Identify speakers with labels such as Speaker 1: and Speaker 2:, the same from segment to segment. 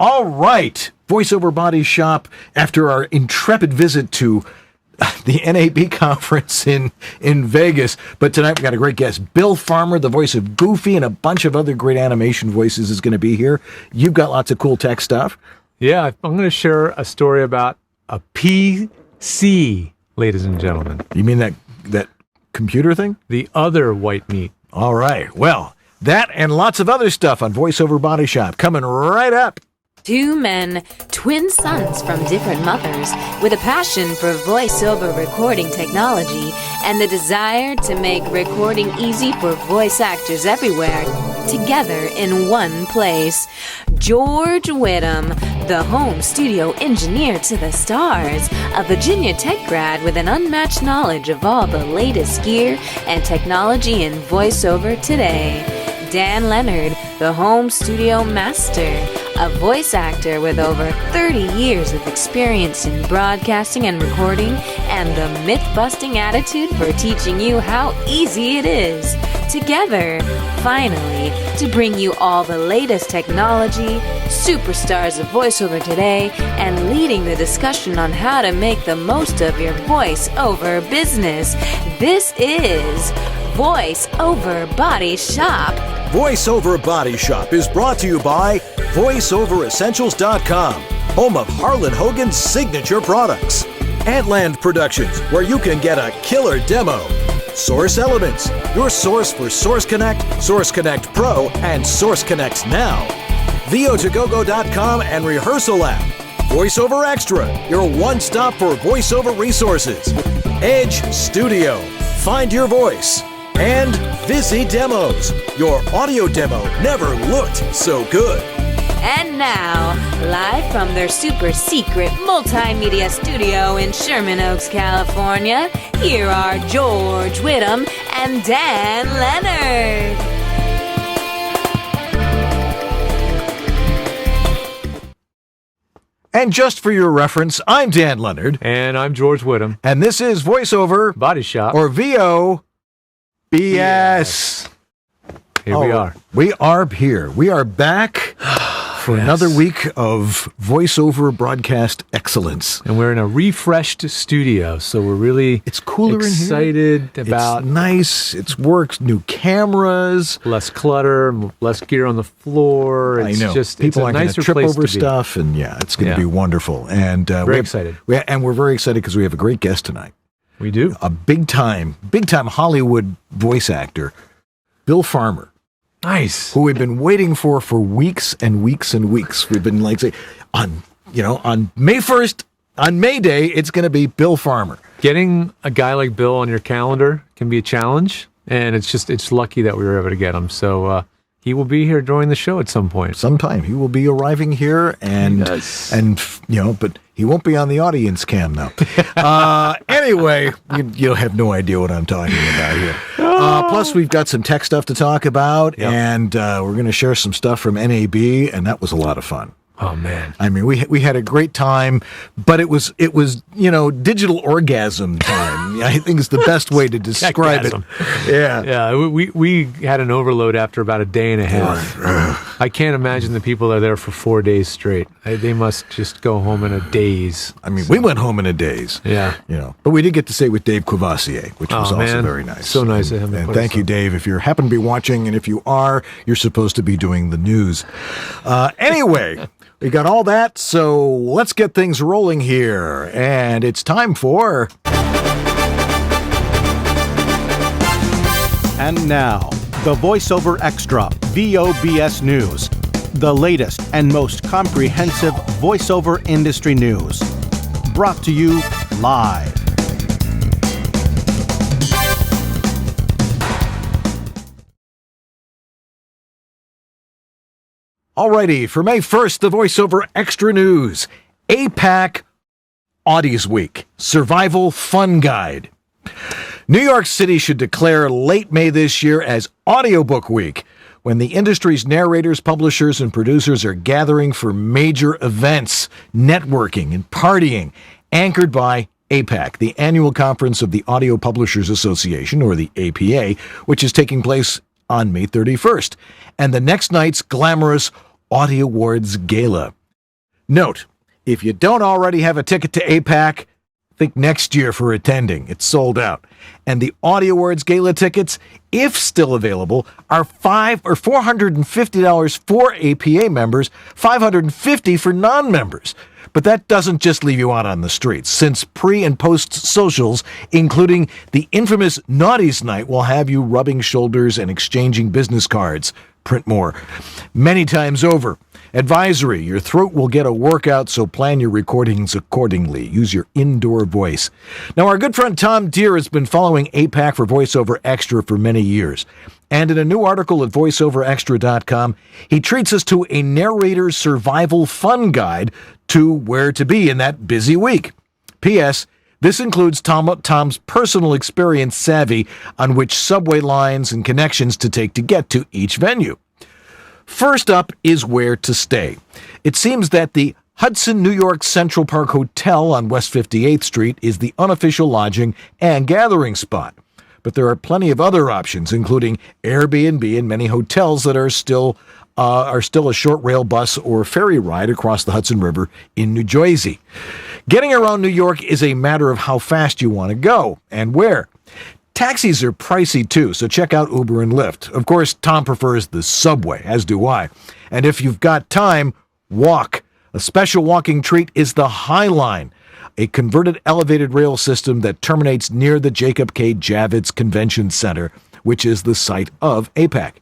Speaker 1: All right. Voiceover Body Shop, after our intrepid visit to the NAB conference in Vegas. But tonight we've got a great guest. Bill Farmer, the voice of Goofy, and a bunch of other great animation voices is going to be here. You've got lots of cool tech stuff.
Speaker 2: Yeah, I'm going to share a story about a PC, ladies and gentlemen.
Speaker 1: You mean that computer thing?
Speaker 2: The other white meat.
Speaker 1: All right. Well, that and lots of other stuff on Voiceover Body Shop coming right up.
Speaker 3: Two men, twin sons from different mothers, with a passion for voiceover recording technology and the desire to make recording easy for voice actors everywhere, together in one place. George Whittam, the home studio engineer to the stars, a Virginia Tech grad with an unmatched knowledge of all the latest gear and technology in voiceover today. Dan Leonard, the home studio master, a voice actor with over 30 years of experience in broadcasting and recording, and the myth-busting attitude for teaching you how easy it is. Together, finally, to bring you all the latest technology, superstars of voiceover today, and leading the discussion on how to make the most of your voice-over business. This is Voiceover Body Shop.
Speaker 4: Voiceover Body Shop is brought to you by VoiceOverEssentials.com, home of Harlan Hogan's signature products. Antland Productions, where you can get a killer demo. Source Elements, your source for Source Connect, Source Connect Pro, and Source Connect Now. VO2GoGo.com and Rehearsal Lab. VoiceOver Extra, your one-stop for voiceover resources. Edge Studio, find your voice. And Visi Demos, your audio demo never looked so good.
Speaker 3: And now, live from their super secret multimedia studio in Sherman Oaks, California, here are George Whittam and Dan Leonard.
Speaker 1: And just for your reference, I'm Dan Leonard.
Speaker 2: And I'm George Whittam.
Speaker 1: And this is Voiceover
Speaker 2: Body Shop.
Speaker 1: or VOBS.
Speaker 2: Here we are.
Speaker 1: We are here. We are back for another week of voiceover broadcast excellence.
Speaker 2: And we're in a refreshed studio, so we're really
Speaker 1: It's cooler
Speaker 2: excited
Speaker 1: in here.
Speaker 2: about
Speaker 1: It's nice. It's works. New cameras.
Speaker 2: less clutter, less gear on the floor. It's
Speaker 1: I know.
Speaker 2: just
Speaker 1: People
Speaker 2: it's a
Speaker 1: aren't going
Speaker 2: nicer
Speaker 1: to trip
Speaker 2: place
Speaker 1: over
Speaker 2: to be.
Speaker 1: stuff, and it's going to be wonderful. And
Speaker 2: Very excited.
Speaker 1: And we're very excited because we have a great guest tonight.
Speaker 2: We do.
Speaker 1: A big time Hollywood voice actor, Bill Farmer.
Speaker 2: Nice.
Speaker 1: Who we've been waiting for weeks and weeks and weeks. We've been like, on May 1st, on May Day, it's going to be Bill Farmer.
Speaker 2: Getting a guy like Bill on your calendar can be a challenge, and it's lucky that we were able to get him. So he will be here during the show at some point.
Speaker 1: Sometime he will be arriving here, but he won't be on the audience cam now. Anyway, you'll have no idea what I'm talking about here. Plus, we've got some tech stuff to talk about, and we're going to share some stuff from NAB, and that was a lot of fun.
Speaker 2: Oh man!
Speaker 1: I mean, we had a great time, but it was digital orgasm time. I think it's the best way to describe it.
Speaker 2: Yeah. We had an overload after about a day and a half. I can't imagine the people that are there for 4 days straight. They must just go home in a daze.
Speaker 1: I mean, we went home in a daze.
Speaker 2: Yeah.
Speaker 1: But we did get to stay with Dave Courvoisier, which was also very nice.
Speaker 2: So nice of him.
Speaker 1: And thank you, Dave. If you happen to be watching, and if you are, you're supposed to be doing the news. Anyway. We got all that, so let's get things rolling here. And it's time for...
Speaker 5: And now, the VoiceOver Extra VOBS News. The latest and most comprehensive voiceover industry news. Brought to you live.
Speaker 1: Alrighty, for May 1st, the VoiceOver Extra News. APAC Audies Week, Survival Fun Guide. New York City should declare late May this year as Audiobook Week, when the industry's narrators, publishers, and producers are gathering for major events, networking, and partying, anchored by APAC, the annual conference of the Audio Publishers Association, or the APA, which is taking place on May 31st, and the next night's glamorous Audio Awards Gala. Note, if you don't already have a ticket to APAC, think next year for attending. It's sold out. And the Audio Awards Gala tickets, if still available, are $450 for APA members, $550 for non-members. But that doesn't just leave you out on the streets, since pre- and post-socials, including the infamous Naughties Night, will have you rubbing shoulders and exchanging business cards. Print more. Many times over. Advisory, your throat will get a workout, so plan your recordings accordingly. Use your indoor voice. Now, our good friend Tom Deere has been following APAC for VoiceOver Extra for many years. And in a new article at voiceoverextra.com, he treats us to a narrator's survival fun guide to where to be in that busy week. P.S. This includes Tom's personal experience savvy on which subway lines and connections to take to get to each venue. First up is where to stay. It seems that the Hudson, New York Central Park Hotel on West 58th Street is the unofficial lodging and gathering spot. But there are plenty of other options, including Airbnb and many hotels that are still a short rail bus or ferry ride across the Hudson River in New Jersey. Getting around New York is a matter of how fast you want to go and where. Taxis are pricey too, so check out Uber and Lyft. Of course, Tom prefers the subway, as do I. And if you've got time, walk. A special walking treat is the High Line, a converted elevated rail system that terminates near the Jacob K. Javits Convention Center, which is the site of APAC.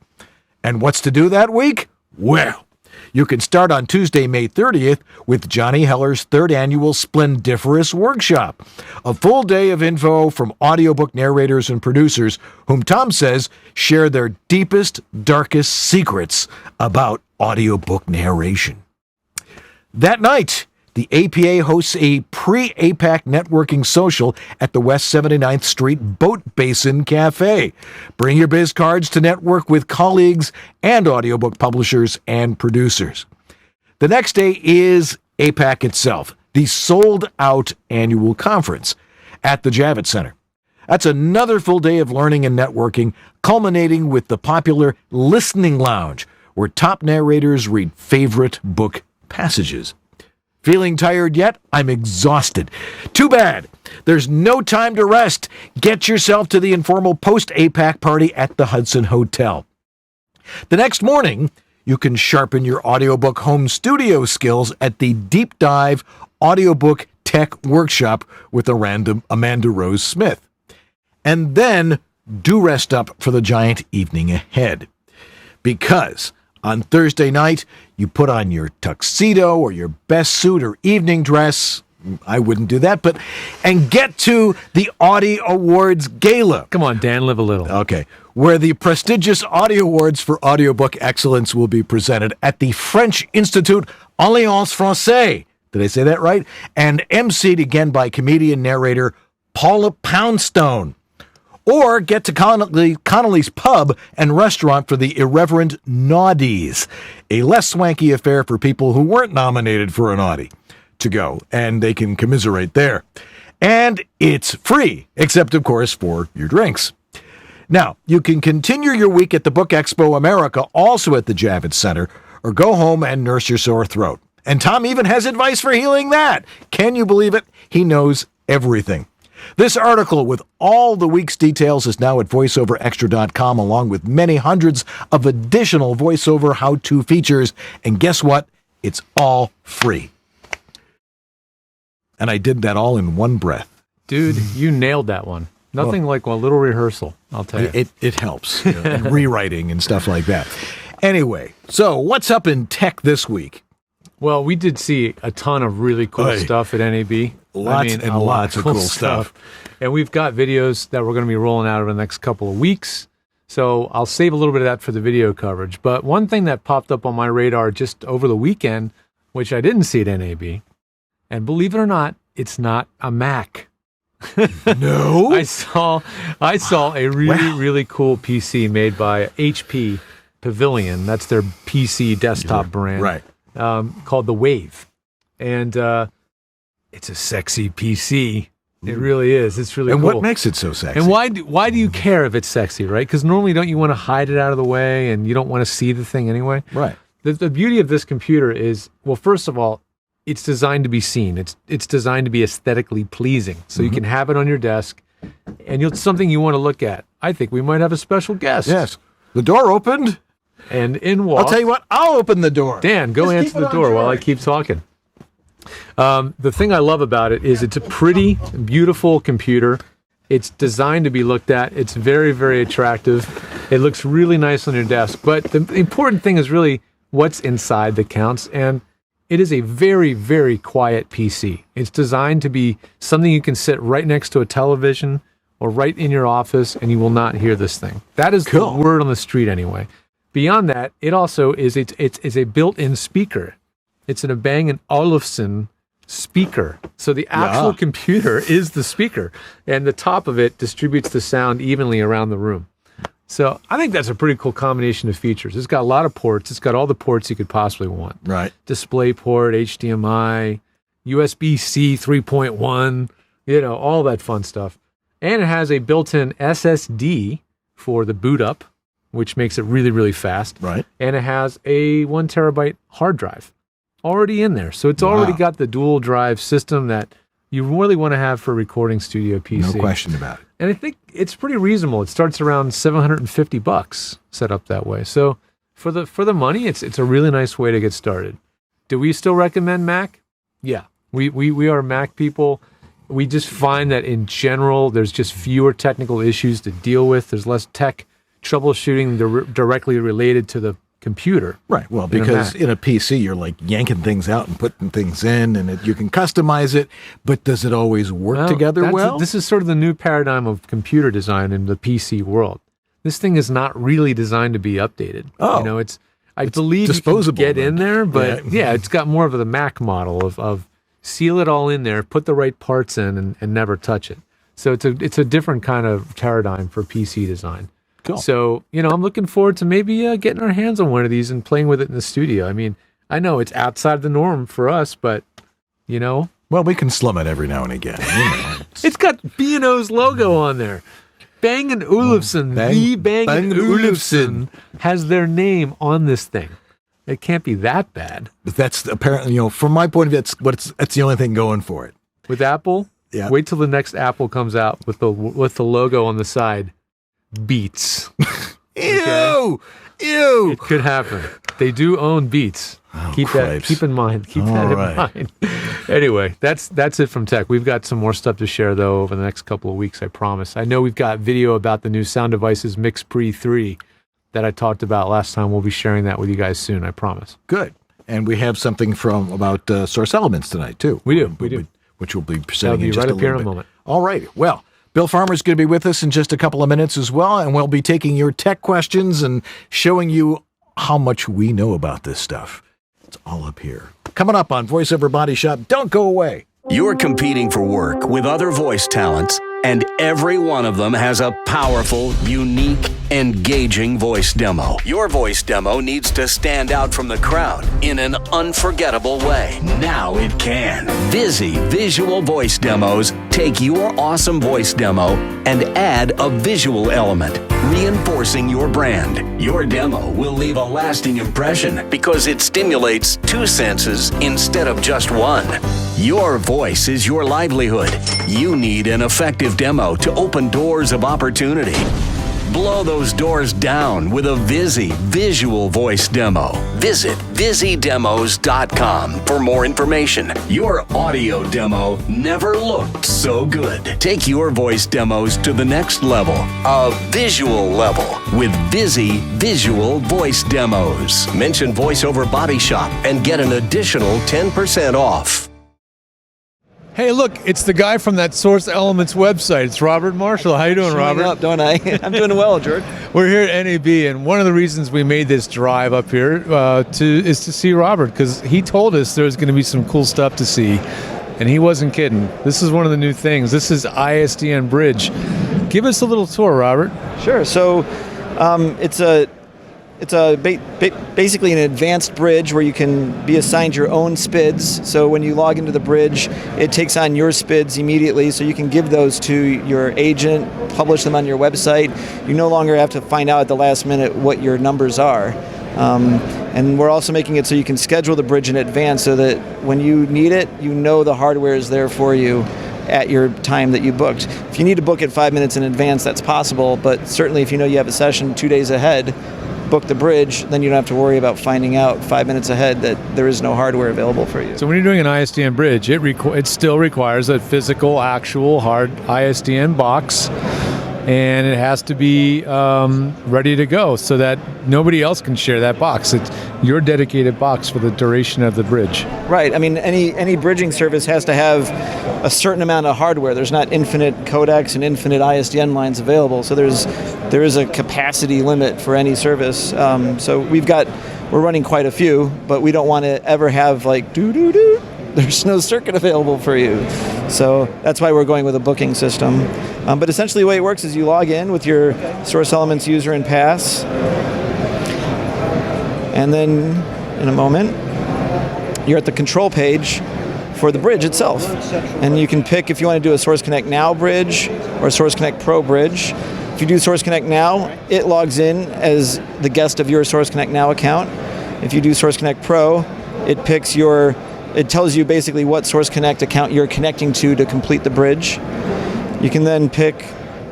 Speaker 1: And what's to do that week? Well, you can start on Tuesday, May 30th with Johnny Heller's third annual Splendiferous Workshop, a full day of info from audiobook narrators and producers whom Tom says share their deepest, darkest secrets about audiobook narration. That night, the APA hosts a pre-APAC networking social at the West 79th Street Boat Basin Cafe. Bring your biz cards to network with colleagues and audiobook publishers and producers. The next day is APAC itself, the sold-out annual conference at the Javits Center. That's another full day of learning and networking, culminating with the popular Listening Lounge, where top narrators read favorite book passages. Feeling tired yet? I'm exhausted. Too bad. There's no time to rest. Get yourself to the informal post-APAC party at the Hudson Hotel. The next morning, you can sharpen your audiobook home studio skills at the Deep Dive Audiobook Tech Workshop with Amanda Rose Smith. And then do rest up for the giant evening ahead. Because on Thursday night, you put on your tuxedo or your best suit or evening dress. I wouldn't do that, and get to the Audio Awards Gala.
Speaker 2: Come on, Dan, live a little.
Speaker 1: Okay. Where the prestigious Audio Awards for audiobook excellence will be presented at the French Institute Alliance Française. Did I say that right? And emceed again by comedian narrator Paula Poundstone. Or get to Connolly's Pub and Restaurant for the irreverent Naughties, a less swanky affair for people who weren't nominated for an Audie to go, and they can commiserate there. And it's free, except, of course, for your drinks. Now, you can continue your week at the Book Expo America, also at the Javits Center, or go home and nurse your sore throat. And Tom even has advice for healing that. Can you believe it? He knows everything. This article with all the week's details is now at voiceoverextra.com, along with many hundreds of additional voiceover how-to features. And guess what? It's all free. And I did that all in one breath.
Speaker 2: Dude, you nailed that one. Nothing like a little rehearsal, I'll tell you.
Speaker 1: It helps, and rewriting and stuff like that. Anyway, so what's up in tech this week?
Speaker 2: Well, we did see a ton of really cool stuff at NAB.
Speaker 1: Lots of cool stuff.
Speaker 2: And we've got videos that we're going to be rolling out over the next couple of weeks. So I'll save a little bit of that for the video coverage. But one thing that popped up on my radar just over the weekend, which I didn't see at NAB, and believe it or not, it's not a Mac.
Speaker 1: No?
Speaker 2: I saw a really cool PC made by HP Pavilion. That's their PC desktop brand.
Speaker 1: Right.
Speaker 2: Called the Wave. And it's a sexy PC. It really is. It's really
Speaker 1: cool.
Speaker 2: cool.
Speaker 1: And what makes it so sexy?
Speaker 2: And why do you care if it's sexy, right? Because normally don't you want to hide it out of the way and you don't want to see the thing anyway?
Speaker 1: Right.
Speaker 2: The beauty of this computer is, well, first of all, it's designed to be seen. It's designed to be aesthetically pleasing. So you can have it on your desk, and it's something you want to look at. I think we might have a special guest.
Speaker 1: Yes. The door opened.
Speaker 2: And in walks...
Speaker 1: I'll tell you what, I'll open the door.
Speaker 2: Dan, go answer the door while I keep talking. The thing I love about it is it's a pretty, beautiful computer. It's designed to be looked at. It's very, very attractive. It looks really nice on your desk. But the important thing is really what's inside that counts. And it is a very, very quiet PC. It's designed to be something you can sit right next to a television or right in your office, and you will not hear this thing. That is the word on the street anyway. Beyond that, it also is it's a built-in speaker. It's a Bang & Olufsen speaker. So the actual computer is the speaker, and the top of it distributes the sound evenly around the room. So I think that's a pretty cool combination of features. It's got a lot of ports. It's got all the ports you could possibly want.
Speaker 1: Right.
Speaker 2: Display port, HDMI, USB-C 3.1, all that fun stuff. And it has a built-in SSD for the boot up, which makes it really, really fast.
Speaker 1: Right.
Speaker 2: And it has a 1 terabyte hard drive already in there. So it's already got the dual drive system that you really want to have for a recording studio PC.
Speaker 1: No question about it.
Speaker 2: And I think it's pretty reasonable. It starts around $750 set up that way. So for the money, it's a really nice way to get started. Do we still recommend Mac? Yeah. We are Mac people. We just find that in general, there's just fewer technical issues to deal with. There's less tech troubleshooting directly related to the computer.
Speaker 1: Right. Well, because in a PC, you're like yanking things out and putting things in, and you can customize it, but does it always work together well?
Speaker 2: This is sort of the new paradigm of computer design in the PC world. This thing is not really designed to be updated.
Speaker 1: Oh.
Speaker 2: I believe
Speaker 1: disposable,
Speaker 2: you can get in there, but it's got more of the Mac model of seal it all in there, put the right parts in, and never touch it. So it's a different kind of paradigm for PC design.
Speaker 1: Cool.
Speaker 2: So, I'm looking forward to maybe getting our hands on one of these and playing with it in the studio. I mean, I know it's outside the norm for us, but,
Speaker 1: Well, we can slum it every now and again.
Speaker 2: It's got B&O's logo on there. Bang & Olufsen, Bang & Olufsen has their name on this thing. It can't be that bad.
Speaker 1: But that's apparently, from my point of view, that's the only thing going for it.
Speaker 2: With Apple, wait till the next Apple comes out with the logo on the side. Beats.
Speaker 1: Ew!
Speaker 2: It could happen. They do own Beats. Keep in mind. Keep that in mind. Anyway, that's it from tech. We've got some more stuff to share though over the next couple of weeks, I promise. I know we've got video about the new Sound Devices Mix Pre 3 that I talked about last time. We'll be sharing that with you guys soon, I promise.
Speaker 1: Good. And we have something about Source Elements tonight too.
Speaker 2: We do.
Speaker 1: Which we'll be presenting in just
Speaker 2: right up here in a moment.
Speaker 1: All right. Well, Bill Farmer's going to be with us in just a couple of minutes as well, and we'll be taking your tech questions and showing you how much we know about this stuff. It's all up here. Coming up on VoiceOver Body Shop. Don't go away.
Speaker 6: You're competing for work with other voice talents, and every one of them has a powerful, unique, engaging voice demo. Your voice demo needs to stand out from the crowd in an unforgettable way. Now it can. Visi Visual Voice Demos take your awesome voice demo and add a visual element, reinforcing your brand. Your demo will leave a lasting impression because it stimulates 2 senses instead of just 1. Your voice is your livelihood. You need an effective demo to open doors of opportunity. Blow those doors down with a Visi Visual Voice Demo. Visit VisiDemos.com for more information. Your audio demo never looked so good. Take your voice demos to the next level, a visual level, with Visi Visual Voice Demos. Mention VoiceOver Body Shop and get an additional 10% off.
Speaker 2: Hey, look, it's the guy from that Source Elements website. It's Robert Marshall. How you doing, Robert?
Speaker 7: Up, don't I? I'm doing well, George.
Speaker 2: We're here at NAB, and one of the reasons we made this drive up here is to see Robert, because he told us there was going to be some cool stuff to see, and he wasn't kidding. This is one of the new things. This is ISDN Bridge. Give us a little tour, Robert.
Speaker 7: Sure. So it's basically an advanced bridge where you can be assigned your own SPIDs. So when you log into the bridge, it takes on your SPIDs immediately, so you can give those to your agent, publish them on your website. You no longer have to find out at the last minute what your numbers are. And we're also making it so you can schedule the bridge in advance so that when you need it, you know the hardware is there for you at your time that you booked. If you need to book it 5 minutes in advance, that's possible, but certainly if you know you have a session 2 days ahead, book the bridge, then you don't have to worry about finding out 5 minutes ahead that there is no hardware available for you.
Speaker 2: So when you're doing an ISDN bridge, it still requires a physical, actual, hard ISDN box, and it has to be ready to go so that nobody else can share that box. It's your dedicated box for the duration of the bridge.
Speaker 7: Right. I mean, any bridging service has to have a certain amount of hardware. There's not infinite codecs and infinite ISDN lines available, so there is a capacity limit for any service. So we're running quite a few, but we don't want to ever have like there's no circuit available for you. So that's why we're going with a booking system. But essentially the way it works is you log in with your Source Elements user and pass. And then in a moment, you're at the control page for the bridge itself. And you can pick if you want to do a Source Connect Now bridge or a Source Connect Pro bridge. If you do Source Connect Now, it logs in as the guest of your Source Connect Now account. If you do Source Connect Pro, it tells you basically what Source Connect account you're connecting to complete the bridge. You can then pick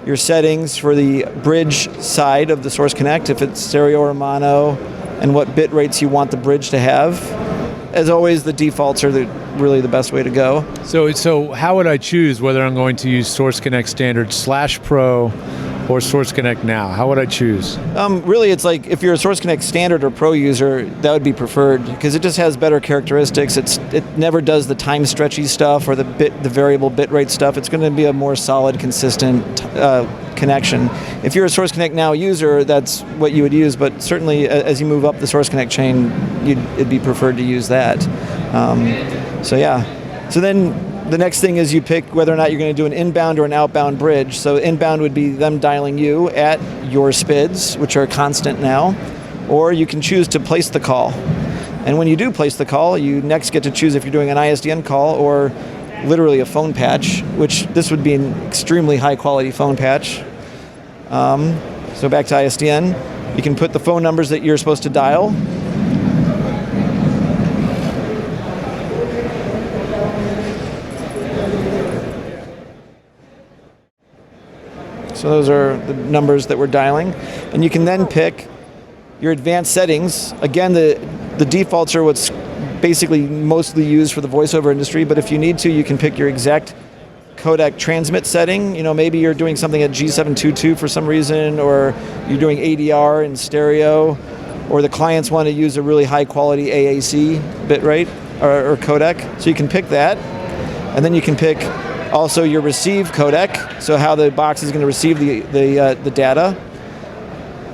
Speaker 7: your settings for the bridge side of the Source Connect, if it's stereo or mono, and what bit rates you want the bridge to have. As always, the defaults are really the best way to go.
Speaker 2: So how would I choose whether I'm going to use Source Connect Standard /Pro or Source Connect Now? How would I choose?
Speaker 7: Really, it's like if you're a Source Connect Standard or Pro user, that would be preferred because it just has better characteristics. It never does the time stretchy stuff or the variable bit rate stuff. It's going to be a more solid, consistent connection. If you're a Source Connect Now user, that's what you would use, but certainly as you move up the Source Connect chain, it'd be preferred to use that. So then the next thing is you pick whether or not you're going to do an inbound or an outbound bridge. So inbound would be them dialing you at your SPIDs, which are constant now, or you can choose to place the call. And when you do place the call, you next get to choose if you're doing an ISDN call or literally a phone patch, which this would be an extremely high quality phone patch. So back to ISDN, you can put the phone numbers that you're supposed to dial. So those are the numbers that we're dialing. And you can then pick your advanced settings. Again, the defaults are what's basically mostly used for the voiceover industry, but if you need to, you can pick your exact codec transmit setting. You know, maybe you're doing something at G722 for some reason, or you're doing ADR in stereo, or the clients want to use a really high quality AAC bitrate or codec. So you can pick that. And then you can pick also your receive codec, so how the box is going to receive the data.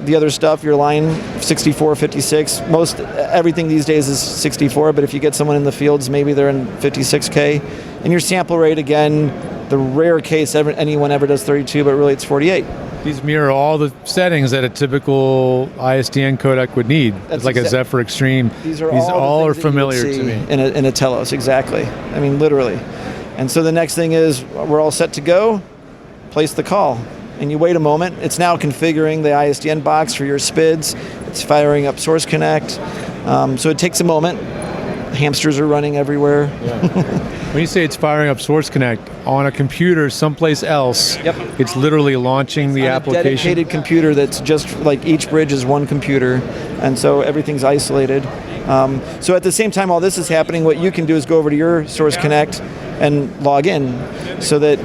Speaker 7: The other stuff, your line 64, 56, everything these days is 64, but if you get someone in the fields, maybe they're in 56K. And your sample rate, again, the rare case anyone ever does 32, but really it's 48.
Speaker 2: These mirror all the settings that a typical ISDN codec would need. It's like a Zephyr Extreme.
Speaker 7: These all
Speaker 2: are familiar to me.
Speaker 7: In a Telos, exactly. I mean, literally. And so the next thing is we're all set to go, place the call. And you wait a moment. It's now configuring the ISDN box for your SPIDs. It's firing up Source Connect. So it takes a moment. Hamsters are running everywhere.
Speaker 2: Yeah. When you say it's firing up Source Connect on a computer someplace else,
Speaker 7: yep.
Speaker 2: It's literally launching the application.
Speaker 7: A dedicated computer that's just like each bridge is one computer, and so everything's isolated. So at the same time all this is happening, what you can do is go over to your Source Connect and log in so that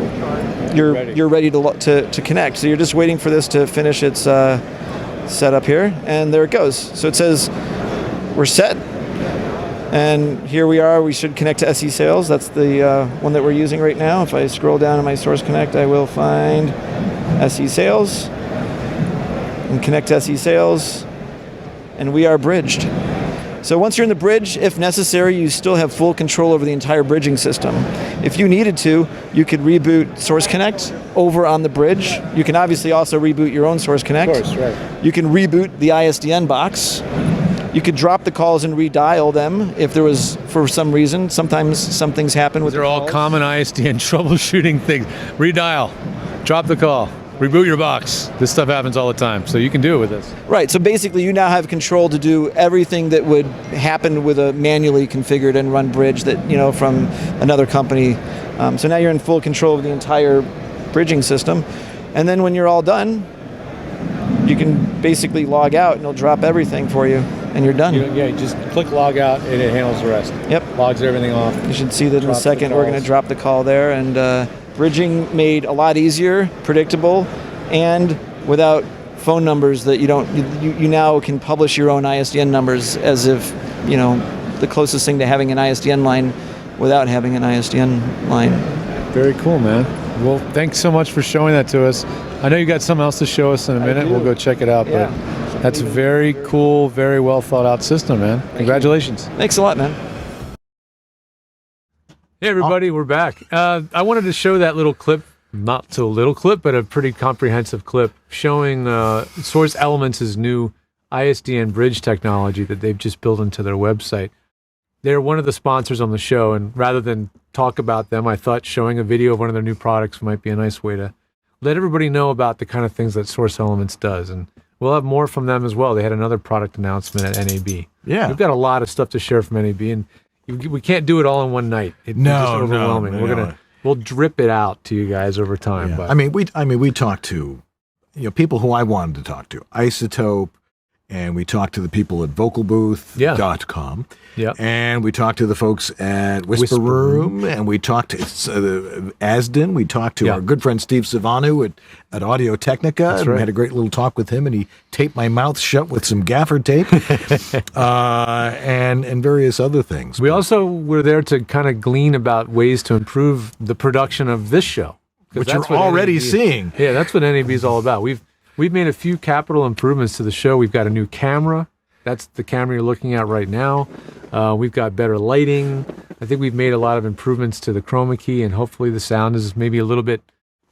Speaker 7: you're ready to connect. So you're just waiting for this to finish its setup here, and there it goes. So it says we're set, and here we are. We should connect to SE Sales. That's the one that we're using right now. If I scroll down in my Source Connect, I will find SE Sales and connect to SE Sales, and we are bridged. So once you're in the bridge, if necessary, you still have full control over the entire bridging system. If you needed to, you could reboot Source Connect over on the bridge. You can obviously also reboot your own Source Connect.
Speaker 2: Of course, right.
Speaker 7: You can reboot the ISDN box. You could drop the calls and redial them if there was, for some reason. Sometimes some things happen with
Speaker 2: They're all common ISDN troubleshooting things. Redial. Drop the call. reboot your box. This stuff happens all the time, so you can do it with this.
Speaker 7: Right, so basically you now have control to do everything that would happen with a manually configured and run bridge that, from another company. So now you're in full control of the entire bridging system. And then when you're all done, you can basically log out and it'll drop everything for you and you're done.
Speaker 2: You just click log out and it handles the rest.
Speaker 7: Yep.
Speaker 2: Logs everything off.
Speaker 7: You should see that in a second. We're going to drop the call there. And bridging made a lot easier, predictable, and without phone numbers that you now can publish your own ISDN numbers as if, the closest thing to having an ISDN line without having an ISDN line.
Speaker 2: Very cool, man. Well, thanks so much for showing that to us. I know you got something else to show us in a minute. We'll go check it out. Yeah. But that's a very cool, very well thought out system, man. Congratulations.
Speaker 7: Thanks a lot, man.
Speaker 2: Hey, everybody, we're back. I wanted to show that little clip, not so little clip, but a pretty comprehensive clip showing Source Elements' new ISDN bridge technology that they've just built into their website. They're one of the sponsors on the show, and rather than talk about them, I thought showing a video of one of their new products might be a nice way to let everybody know about the kind of things that Source Elements does. And we'll have more from them as well. They had another product announcement at NAB.
Speaker 1: Yeah.
Speaker 2: We've got a lot of stuff to share from NAB, and we can't do it all in one night. It's just overwhelming. We'll drip it out to you guys over time.
Speaker 1: Yeah.
Speaker 2: But
Speaker 1: we talked to people who I wanted to talk to, Isotope, and we talked to the people at vocalbooth.com.
Speaker 2: Yeah.
Speaker 1: And we talked to the folks at Whisper Room, and we talked to ISDN. We talked to our good friend Steve Savanu at Audio Technica.
Speaker 2: That's right.
Speaker 1: We had a great little talk with him, and he taped my mouth shut with some gaffer tape and various other things.
Speaker 2: We also were there to kind of glean about ways to improve the production of this show.
Speaker 1: Which you're already seeing.
Speaker 2: Yeah, that's what NAB is all about. We've made a few capital improvements to the show. We've got a new camera. That's the camera you're looking at right now. We've got better lighting. I think we've made a lot of improvements to the chroma key, and hopefully the sound is maybe a little bit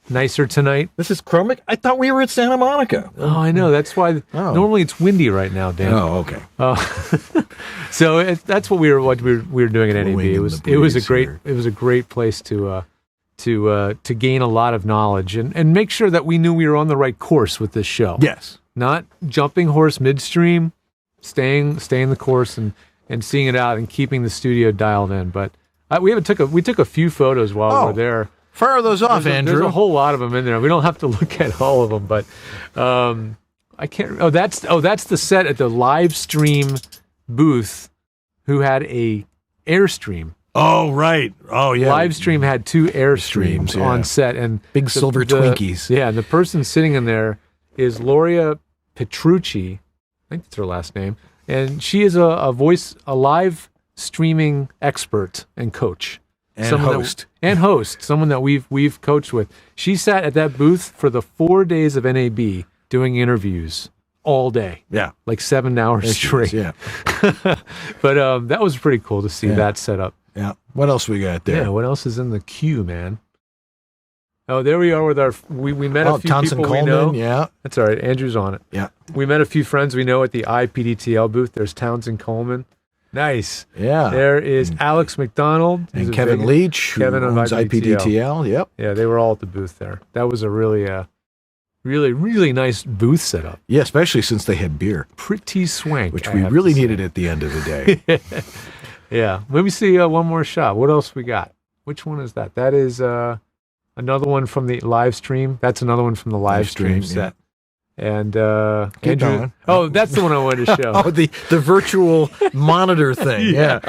Speaker 2: nicer tonight.
Speaker 1: This is chroma? I thought we were at Santa Monica.
Speaker 2: Oh, I know. That's why normally it's windy right now, Dan.
Speaker 1: Oh, okay.
Speaker 2: So that's what we were doing at NAB. It was a great place to gain a lot of knowledge and make sure that we knew we were on the right course with this show.
Speaker 1: Yes.
Speaker 2: Not jumping horse midstream, staying the course and seeing it out and keeping the studio dialed in. But we took a few photos while we were there.
Speaker 1: Fire those off, Andrew.
Speaker 2: There's a whole lot of them in there. We don't have to look at all of them, but I can't. That's the set at the live stream booth who had a Airstream.
Speaker 1: Oh, right. Oh, yeah.
Speaker 2: Livestream had two Airstreams on set. And
Speaker 1: big silver Twinkies.
Speaker 2: Yeah, and the person sitting in there is Loria Petrucci. I think that's her last name. And she is a live streaming expert and coach.
Speaker 1: And host.
Speaker 2: Someone that we've coached with. She sat at that booth for the 4 days of NAB doing interviews all day.
Speaker 1: Yeah.
Speaker 2: Like 7 hours straight.
Speaker 1: Yeah.
Speaker 2: But that was pretty cool to see that set up.
Speaker 1: Yeah. What else we got there?
Speaker 2: Yeah, what else is in the queue, man? Oh, there we are with our... We met a few
Speaker 1: Townsend
Speaker 2: people
Speaker 1: Coleman,
Speaker 2: we know.
Speaker 1: Yeah.
Speaker 2: That's all right. Andrew's on it.
Speaker 1: Yeah.
Speaker 2: We met a few friends we know at the IPDTL booth. There's Townsend Coleman. Nice.
Speaker 1: Yeah.
Speaker 2: There is Alex McDonald.
Speaker 1: And Kevin Leach, who owns IPDTL. Yep.
Speaker 2: Yeah, they were all at the booth there. That was a really nice booth setup.
Speaker 1: Yeah, especially since they had beer.
Speaker 2: Pretty swank.
Speaker 1: Which we really needed at the end of the day.
Speaker 2: Yeah. Let me see one more shot. What else we got? Which one is that? That is another one from the live stream. That's another one from the live stream set. And Andrew, that's the one I wanted to show.
Speaker 1: The virtual monitor thing. Yeah.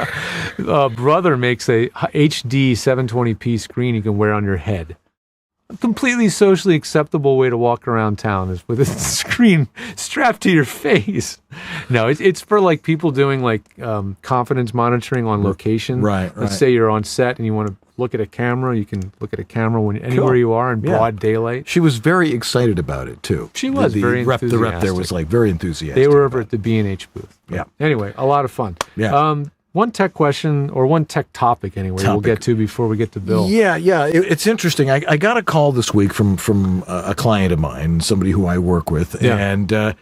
Speaker 2: Brother makes a HD 720p screen you can wear on your head. A completely socially acceptable way to walk around town is with a screen strapped to your face. No, it's for like people doing like confidence monitoring on location.
Speaker 1: Right.
Speaker 2: Let's say you're on set and you want to look at a camera. You can look at a camera anywhere you are in broad daylight.
Speaker 1: She was very excited about it too.
Speaker 2: She was very enthusiastic.
Speaker 1: The rep there was like very enthusiastic.
Speaker 2: They were over at the B&H booth.
Speaker 1: Yeah.
Speaker 2: Anyway, a lot of fun.
Speaker 1: Yeah.
Speaker 2: One tech question, or one tech topic anyway, we'll get to before we get to Bill.
Speaker 1: Yeah. It's interesting. I got a call this week from a client of mine, somebody who I work with, and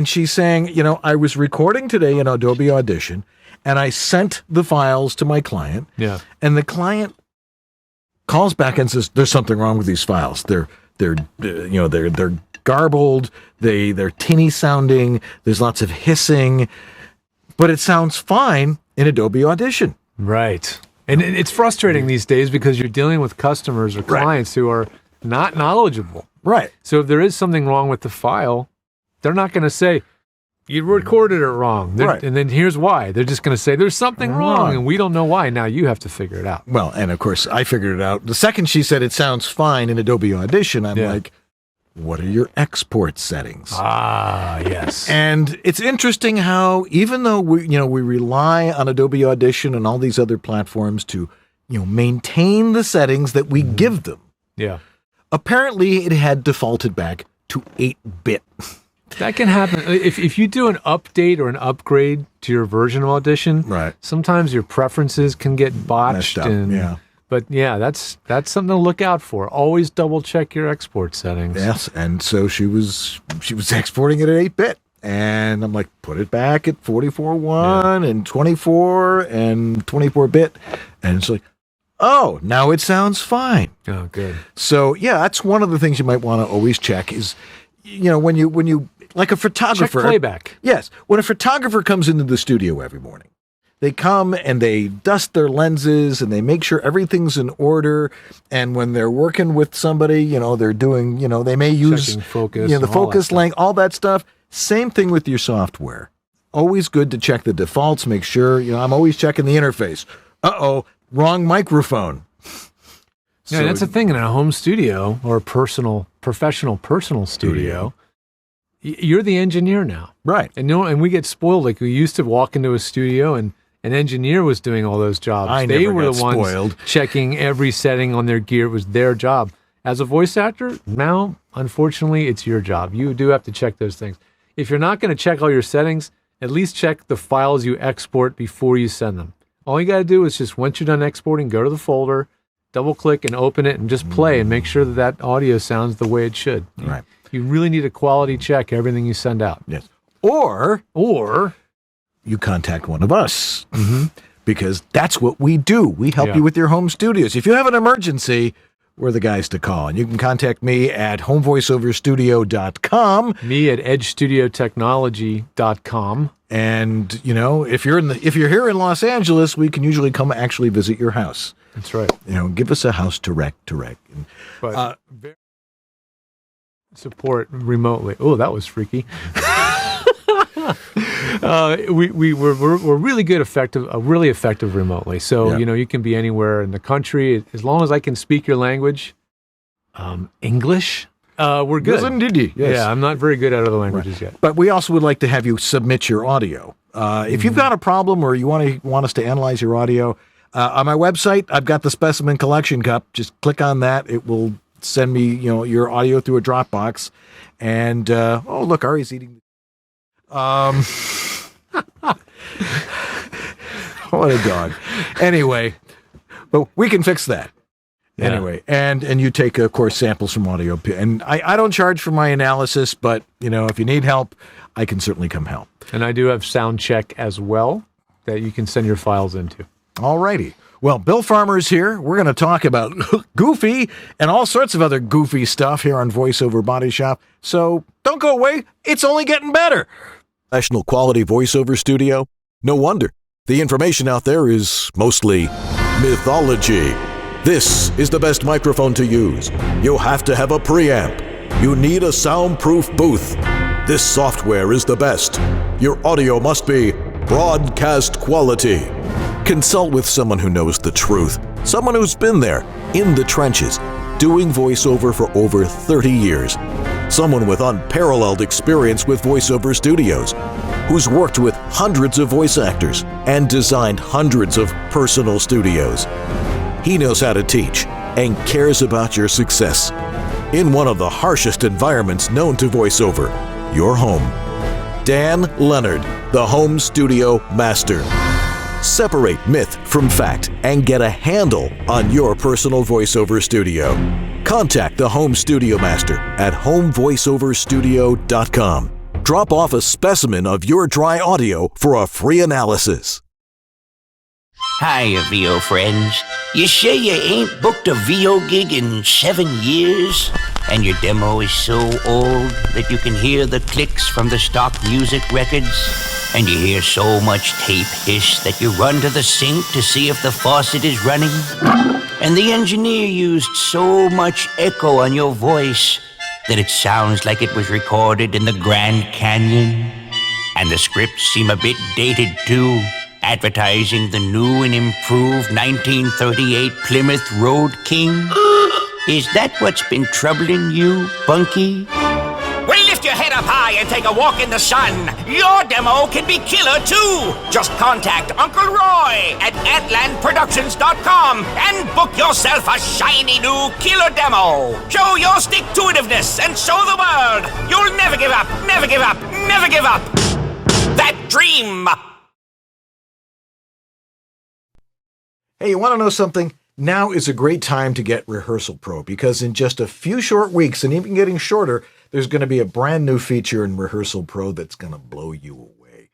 Speaker 1: she's saying, I was recording today in Adobe Audition, and I sent the files to my client.
Speaker 2: Yeah.
Speaker 1: And the client calls back and says, "There's something wrong with these files. They're they're garbled, they're tinny sounding, there's lots of hissing, but it sounds fine in Adobe Audition.
Speaker 2: Right. And it's frustrating these days because you're dealing with customers or clients who are not knowledgeable.
Speaker 1: Right.
Speaker 2: So if there is something wrong with the file, they're not going to say, you recorded it wrong.
Speaker 1: Right.
Speaker 2: And then here's why. They're just going to say, there's something wrong, and we don't know why. Now you have to figure it out.
Speaker 1: Well, and of course, I figured it out. The second she said it sounds fine in Adobe Audition, I'm like, what are your export settings?
Speaker 2: Ah, yes.
Speaker 1: And it's interesting how even though we rely on Adobe Audition and all these other platforms to, maintain the settings that we give them.
Speaker 2: Yeah.
Speaker 1: Apparently it had defaulted back to 8-bit.
Speaker 2: That can happen. If you do an update or an upgrade to your version of Audition,
Speaker 1: right,
Speaker 2: sometimes your preferences can get botched. But yeah, that's something to look out for. Always double check your export settings.
Speaker 1: Yes, and so she was exporting it at 8-bit. And I'm like, put it back at 44.1 and 24 and 24-bit. And it's like, oh, now it sounds fine.
Speaker 2: Oh, good.
Speaker 1: So yeah, that's one of the things you might want to always check is, when you like a photographer.
Speaker 2: Check playback.
Speaker 1: Yes. When a photographer comes into the studio every morning, they come and they dust their lenses and they make sure everything's in order. And when they're working with somebody, they're doing, they may use
Speaker 2: checking focus,
Speaker 1: the focus length, all that stuff. Same thing with your software. Always good to check the defaults. Make sure, I'm always checking the interface. Uh-oh, wrong microphone.
Speaker 2: Yeah, that's the thing in a home studio or a professional studio. You're the engineer now.
Speaker 1: Right.
Speaker 2: And we get spoiled. Like we used to walk into a studio and an engineer was doing all those jobs.
Speaker 1: They
Speaker 2: were the ones checking every setting on their gear. It was their job. As a voice actor, now, unfortunately, it's your job. You do have to check those things. If you're not going to check all your settings, at least check the files you export before you send them. All you got to do is just, once you're done exporting, go to the folder, double click and open it and just play and make sure that audio sounds the way it should.
Speaker 1: Right.
Speaker 2: You really need to quality check everything you send out.
Speaker 1: Yes. Or you contact one of us because that's what we do. We help you with your home studios. If you have an emergency, we're the guys to call. And you can contact me at homevoiceoverstudio.com.
Speaker 2: Me at edgestudiotechnology.com.
Speaker 1: And, if you're here in Los Angeles, we can usually come actually visit your house.
Speaker 2: That's right.
Speaker 1: Give us a house to wreck.
Speaker 2: But support remotely. Oh, that was freaky. We're really good, really effective remotely. So, you can be anywhere in the country. As long as I can speak your language, English, we're good.
Speaker 1: Yes, indeed. Yes.
Speaker 2: Yeah, I'm not very good at other languages yet.
Speaker 1: But we also would like to have you submit your audio. If you've got a problem or you want us to analyze your audio, on my website, I've got the specimen collection cup. Just click on that. It will send me, your audio through a Dropbox. And, look, Ari's eating. What a dog. Anyway, but we can fix that. Yeah. Anyway, and you take, of course, samples from audio. And I don't charge for my analysis, but, if you need help, I can certainly come help.
Speaker 2: And I do have sound check as well that you can send your files into. All
Speaker 1: righty. Well, Bill Farmer's here. We're going to talk about Goofy and all sorts of other goofy stuff here on VoiceOver Body Shop. So don't go away. It's only getting better.
Speaker 4: Professional quality voiceover studio? No wonder. The information out there is mostly mythology. This is the best microphone to use. You have to have a preamp. You need a soundproof booth. This software is the best. Your audio must be broadcast quality. Consult with someone who knows the truth. Someone who's been there, in the trenches, doing voiceover for over 30 years. Someone with unparalleled experience with voiceover studios, who's worked with hundreds of voice actors and designed hundreds of personal studios. He knows how to teach and cares about your success. In one of the harshest environments known to voiceover, your home. Dan Leonard, the Home Studio Master. Separate myth from fact and get a handle on your personal voiceover studio. Contact the Home Studio Master at homevoiceoverstudio.com. Drop off a specimen of your dry audio for a free analysis.
Speaker 8: Hiya, VO friends. You sure you ain't booked a VO gig in 7 years? and your demo is so old that you can hear the clicks from the stock music records, and you hear so much tape hiss that you run to the sink to see if the faucet is running, and the engineer used so much echo on your voice that it sounds like it was recorded in the Grand Canyon, and the scripts seem a bit dated too, advertising the new and improved 1938 Plymouth Road King. Is that what's been troubling you, Bunky?
Speaker 9: Well, lift your head up high and take a walk in the sun. Your demo can be killer, too. Just contact Uncle Roy at AtlandProductions.com and book yourself a shiny new killer demo. Show your stick-to-itiveness and show the world you'll never give up, never give up, never give up. That dream.
Speaker 1: Hey, you want to know something? Now is a great time to get Rehearsal Pro, because in just a few short weeks, and even getting shorter, there's going to be a brand new feature in Rehearsal Pro that's going to blow you away.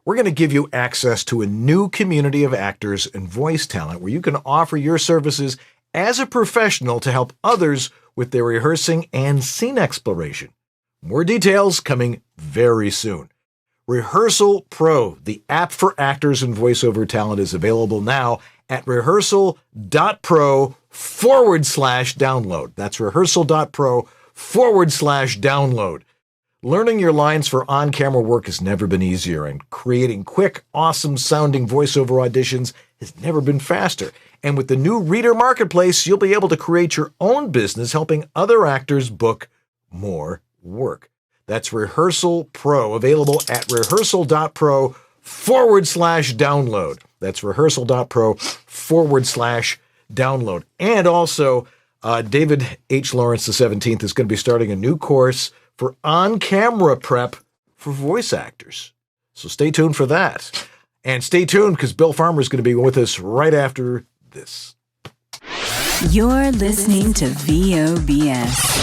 Speaker 1: We're going to give you access to a new community of actors and voice talent where you can offer your services as a professional to help others with their rehearsing and scene exploration. More details coming very soon. Rehearsal Pro, the app for actors and voiceover talent, is available now at rehearsal.pro/download. That's rehearsal.pro/download. Learning your lines for on-camera work has never been easier, and creating quick, awesome-sounding voiceover auditions has never been faster. And with the new Reader Marketplace, you'll be able to create your own business helping other actors book more work. That's Rehearsal Pro, available at rehearsal.pro/download. That's rehearsal.pro/download. And also, David H. Lawrence XVII is going to be starting a new course for on-camera prep for voice actors. So stay tuned for that. And stay tuned, because Bill Farmer is going to be with us right after this.
Speaker 10: You're listening to VOBS.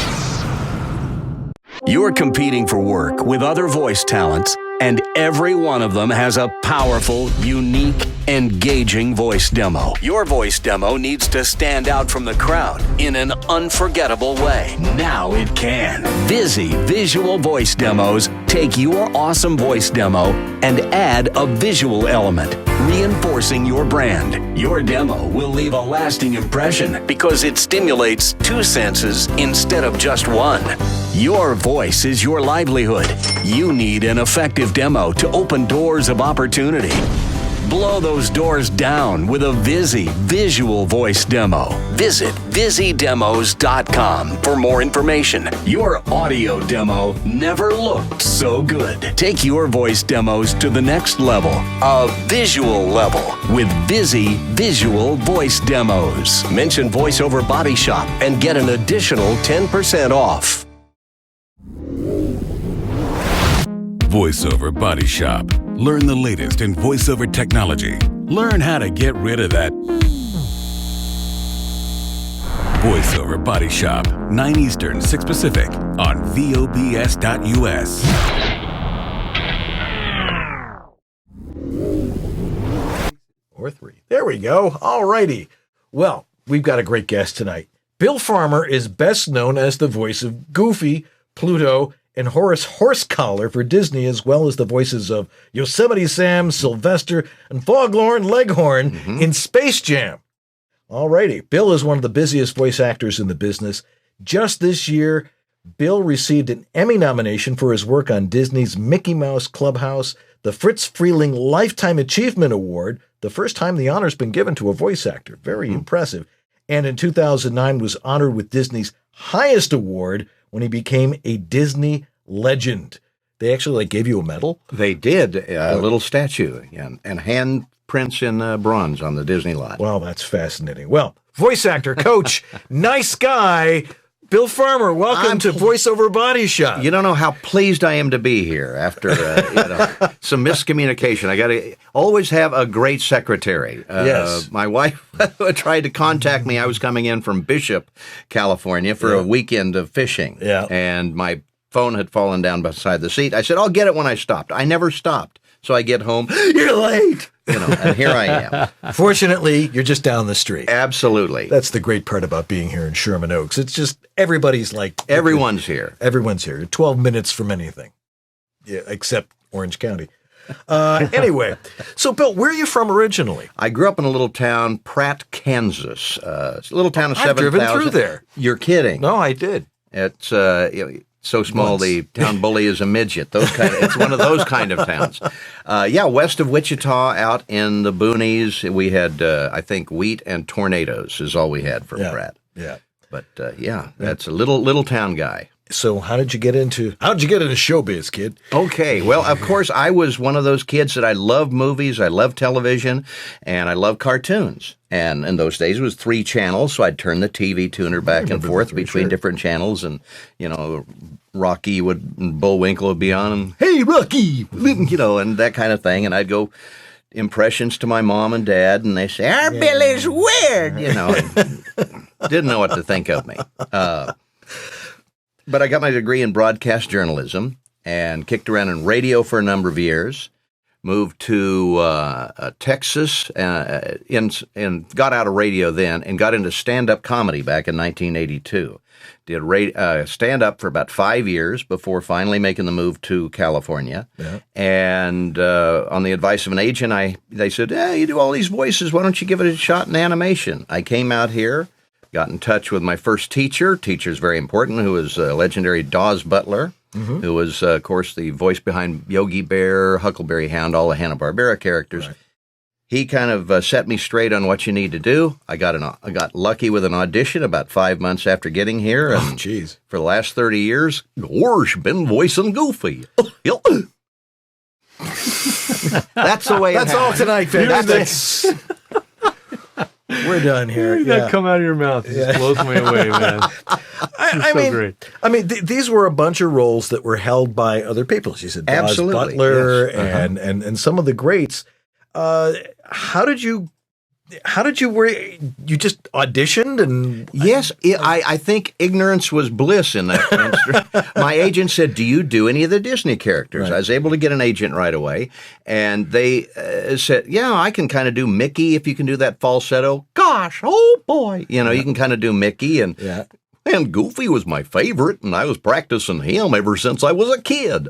Speaker 6: You're competing for work with other voice talents, and every one of them has a powerful, unique, engaging voice demo. Your voice demo needs to stand out from the crowd in an unforgettable way. Now it can. Vizzy Visual Voice Demos take your awesome voice demo and add a visual element, reinforcing your brand. Your demo will leave a lasting impression because it stimulates two senses instead of just one. Your voice is your livelihood. You need an effective demo to open doors of opportunity. Blow those doors down with a Vizzy Visual Voice Demo. Visit VizzyDemos.com for more information. Your audio demo never looked so good. Take your voice demos to the next level, a visual level, with Vizzy Visual Voice Demos. Mention Voiceover Body Shop and get an additional 10% off.
Speaker 11: Voiceover Body Shop. Learn the latest in voiceover technology. Learn how to get rid of that. Voiceover Body Shop. 9 Eastern, 6 Pacific on VOBS.us.
Speaker 1: Or 3. There we go. All righty. Well, we've got a great guest tonight. Bill Farmer is best known as the voice of Goofy, Pluto, and Horace Horsecollar for Disney, as well as the voices of Yosemite Sam, Sylvester, and Foghorn Leghorn in Space Jam. Alrighty, Bill is one of the busiest voice actors in the business. Just this year, Bill received an Emmy nomination for his work on Disney's Mickey Mouse Clubhouse, the Fritz Freeling Lifetime Achievement Award, the first time the honor's been given to a voice actor. Very impressive. And in 2009 was honored with Disney's highest award when he became a Disney legend. They actually gave you a medal?
Speaker 12: They did, a little statue, and handprints in bronze on the Disney lot.
Speaker 1: Wow, that's fascinating. Well, voice actor, coach, nice guy, Bill Farmer, welcome to Voiceover Body Shop.
Speaker 12: You don't know how pleased I am to be here after some miscommunication. I got to always have a great secretary.
Speaker 1: Yes.
Speaker 12: My wife tried to contact me. I was coming in from Bishop, California for a weekend of fishing.
Speaker 1: Yeah.
Speaker 12: And my phone had fallen down beside the seat. I said, I'll get it when I stopped. I never stopped. So I get home, you're late, and here I am.
Speaker 1: Fortunately, you're just down the street.
Speaker 12: Absolutely.
Speaker 1: That's the great part about being here in Sherman Oaks. It's just everybody's like...
Speaker 12: Everyone's here.
Speaker 1: Everyone's here. 12 minutes from anything. Yeah, except Orange County. Anyway, so Bill, where are you from originally?
Speaker 12: I grew up in a little town, Pratt, Kansas. It's a little town of 7,000.
Speaker 1: I've driven through there.
Speaker 12: You're kidding.
Speaker 1: No, I did.
Speaker 12: It's so small the town bully is a midget. It's one of those kind of towns. West of Wichita, out in the boonies, we had I think wheat and tornadoes is all we had for Pratt.
Speaker 1: Yeah,
Speaker 12: but that's a little town guy.
Speaker 1: So how did you get into showbiz, kid?
Speaker 12: Okay, well, of course, I was one of those kids that I loved movies, I loved television, and I loved cartoons. And in those days, it was 3 channels, so I'd turn the TV tuner back and forth between different channels, and, Rocky and Bullwinkle would be on, and, hey, Rocky, and that kind of thing. And I'd go impressions to my mom and dad, and they say, our Billy's weird, didn't know what to think of me. But I got my degree in broadcast journalism and kicked around in radio for a number of years. Moved to Texas and got out of radio then and got into stand-up comedy back in 1982. Did stand-up for about 5 years before finally making the move to California. Yeah. And on the advice of an agent, they said, you do all these voices. Why don't you give it a shot in animation? I came out here. Got in touch with my first teacher. Teacher's very important, who was legendary Dawes Butler, who was, of course, the voice behind Yogi Bear, Huckleberry Hound, all the Hanna-Barbera characters. Right. He kind of set me straight on what you need to do. I got lucky with an audition about 5 months after getting here. And
Speaker 1: geez.
Speaker 12: For the last 30 years, gosh, been voicing Goofy. That's the way.
Speaker 1: That's all tonight, folks. We're done here.
Speaker 2: That come out of your mouth. It just blows me away, man.
Speaker 1: I mean, these were a bunch of roles that were held by other people. She said Dawes Butler and some of the greats. How did you just auditioned and?
Speaker 12: Yes, I think ignorance was bliss in that. My agent said, do you do any of the Disney characters? Right. I was able to get an agent right away. And they said, I can kind of do Mickey if you can do that falsetto. Gosh, oh boy. You can kind of do Mickey. And Goofy was my favorite, and I was practicing him ever since I was a kid.